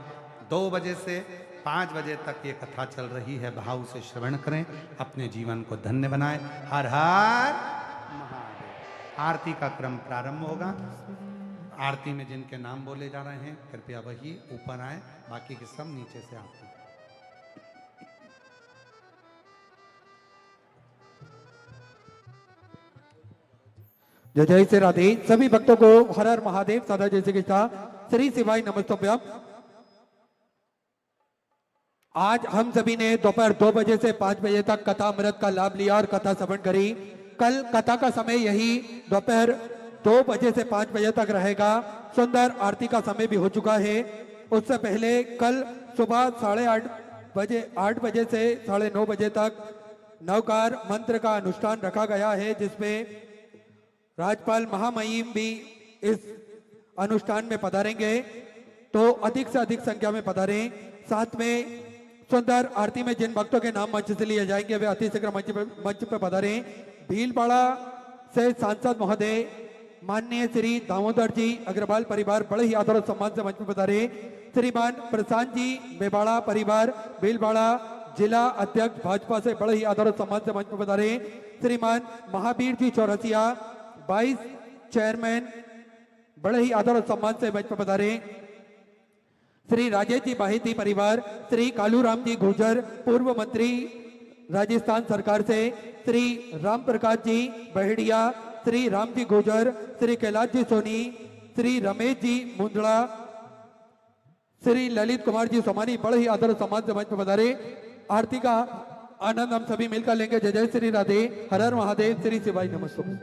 2 बजे से 5 बजे तक ये कथा चल रही है। भाव से श्रवण करें, अपने जीवन को धन्य बनाएं। हर हर महादेव। आरती का क्रम प्रारंभ होगा। आरती में जिनके नाम बोले जा रहे हैं कृपया वही ऊपर आए, बाकी के सब नीचे से आते हैं। जय जय श्री राधे। सभी भक्तों को हर हर महादेव सदा जय श्री कृष्णा श्री शिवाय नमस्तभ्यम। आज हम सभी ने दोपहर 2 बजे से 5 बजे तक कथा अमृत का लाभ लिया और कथा श्रवण करी। कल कथा का समय यही दोपहर 2 बजे से 5 बजे तक रहेगा। सुंदर आरती का समय भी हो चुका है। उससे पहले कल सुबह 8:30 बजे से 9:30 बजे तक नवकार मंत्र का अनुष्ठान रखा गया है, जिसमें राज्यपाल महामहिम भी इस अनुष्ठान में पधारेंगे। तो अधिक से अधिक संख्या में पधारें। साथ में सुंदर आरती में जिन भक्तों के नाम मंच से लिए जाएंगे वे अति शीघ्र मंच पे पधारें। भीलवाड़ा से सांसद महोदय माननीय श्री दामोदर जी अग्रवाल परिवार बड़े ही आदर और सम्मान से मंच पे पधारे। श्रीमान प्रशांत जी बेबाड़ा परिवार भीलवाड़ा जिला अध्यक्ष भाजपा से बड़े ही आदर और सम्मान से मंच पे पधारे। श्रीमान महावीर जी चौरसिया वाइस चेयरमैन बड़े ही आदर और सम्मान से मंच पर पधारे। श्री राजेश जी बाहिती परिवार, श्री कालूराम जी गुर्जर पूर्व मंत्री राजस्थान सरकार से, श्री राम प्रकाश जी बहेड़िया, श्री राम जी गुर्जर, श्री कैलाश जी सोनी, श्री रमेश जी मुंदड़ा, श्री ललित कुमार जी सोमानी बड़े ही आदर और सम्मान से मंच पर पधारे। आरती का आनंद हम सभी मिलकर लेंगे। जय जय श्री राधे। हर हर महादेव। श्री शिवाय नमस्तुभ्यं।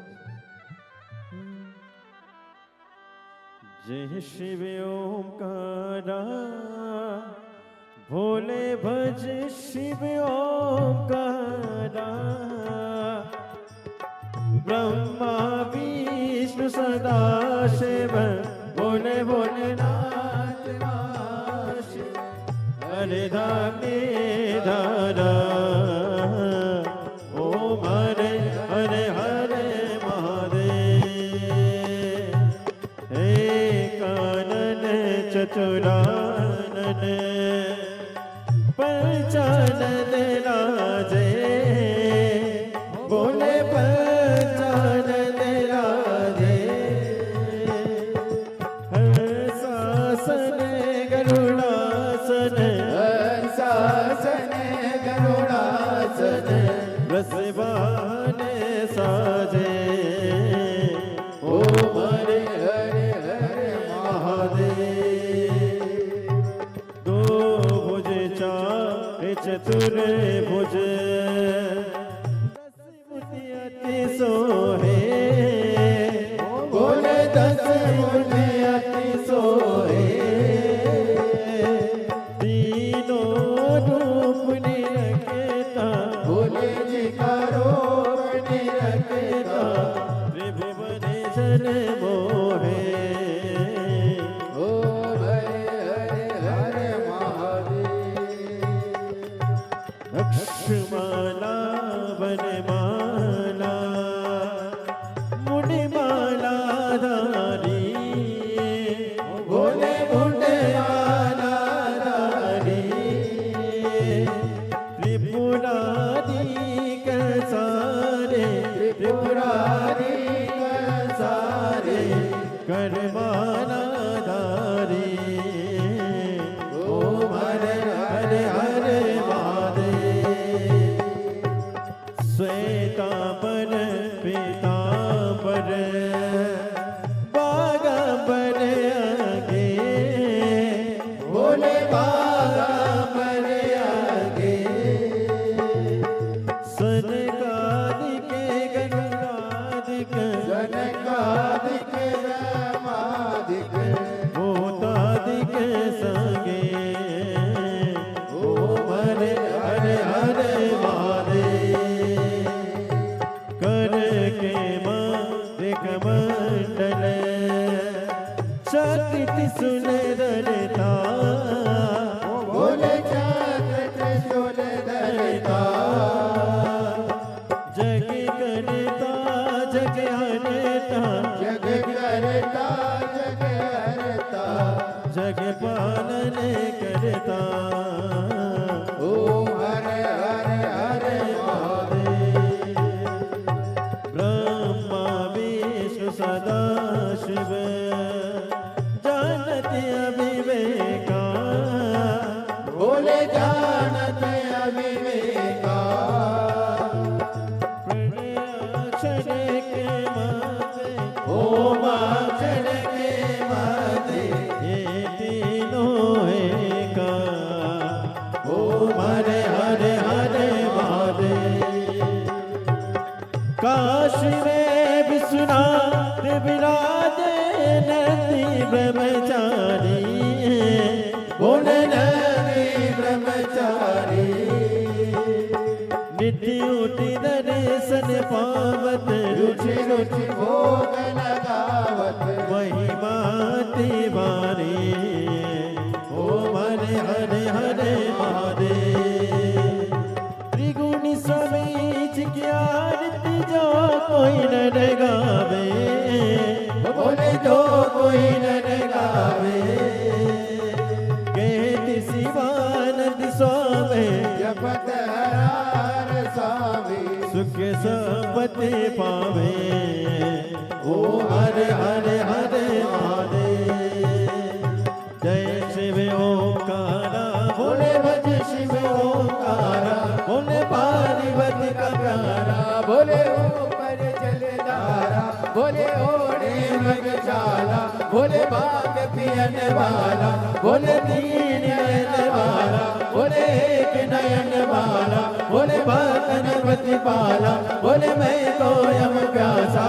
जय शिव ओंकारा भोले भज शिव ओंकारा, ब्रह्मा विष्णु सदा शिव भोले भोलेनाथ हरे धामे धारा। ओम हरे हरे हरे चतुरानन पंचानन राजे, बोले पंचानन राजे। हंसासन गरुड़ासन, हंसासन गरुड़ासन, रसवान साजे। ओम हरे हरे हरे महादेव। चतुर भुज 10 मुनि अति सोहे, बोले 10 मुनि अति सोहे। तीनों रूप निरखेता, भोले जी का रूप निरखेता, त्रिभुवन जग पालन करता। ओम हर हर हर महादेव। ब्रह्मा विष्णु सदा शिव जानत अविवेका। बोले जानत अविवेका। प्रणयाक्षर के माते ओम अक्षर के माते ये तीनों एका। ओम हरे हरे हरे महादेव। काशी में विश्वनाथ विराजे नंदी ब्रह्मचारी। बोले नंदी ब्रह्मचारी। निधि उठी दर्शन पावत रुचि रुचि भोग लगावत। महिमा तिवारी। ओम हरे हरे हरे महादेव। त्रिगुणी समीच की आरती जो कोई न गावे। बोले जो कोई न गावे। कहती शिवानंद स्वामी जपत हर स्वामी। सुख संपत्ति पावे। ओम हरे हरे हरे महादेव। जय शिव ओंकारा बोले भज शिव ओंकारा। बोले पार्वती का प्यारा। बोले ऊपर जलधारा। बोले ओढ़े मगजाला। बोले बाग पियन वाला। बोले तीन नयन वाला। बोले एक नयन वाला। बोले गणपति पाला। बोले मैं तो यम प्यासा।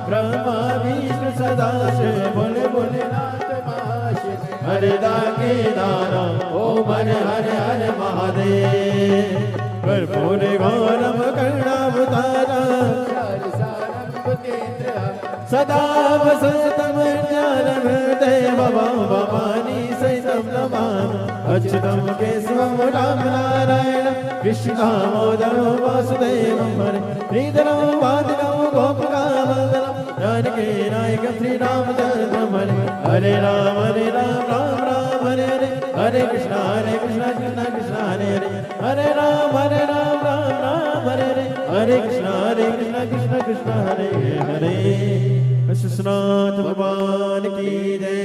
ब्रह्मा विष्णु सदा शिव बोले बोले नाथ महाशिव। हरिदा के दाना। ओम हरे हरे हरे महादेव। कर्पूर गौरव कर्णावतारा। सारंग केंद्र सदा वसंतम ज्ञानम देव भवानी सहितं नमामि। अच्युतं केशवं राम नारायण कृष्ण दामोदरं वासुदेवं हरे। श्रीधरं वादिनं गोपकामङ्गलं जानकी नायकं श्रीरामचन्द्रं हरे। हरे राम राम राम हरे हरे। हरे कृष्ण कृष्ण कृष्ण हरे हरे। हरे राम राम राम हरे हरे। हरे कृष्ण कृष्ण हरे हरे। कृष्णनाथ भगवान की जय।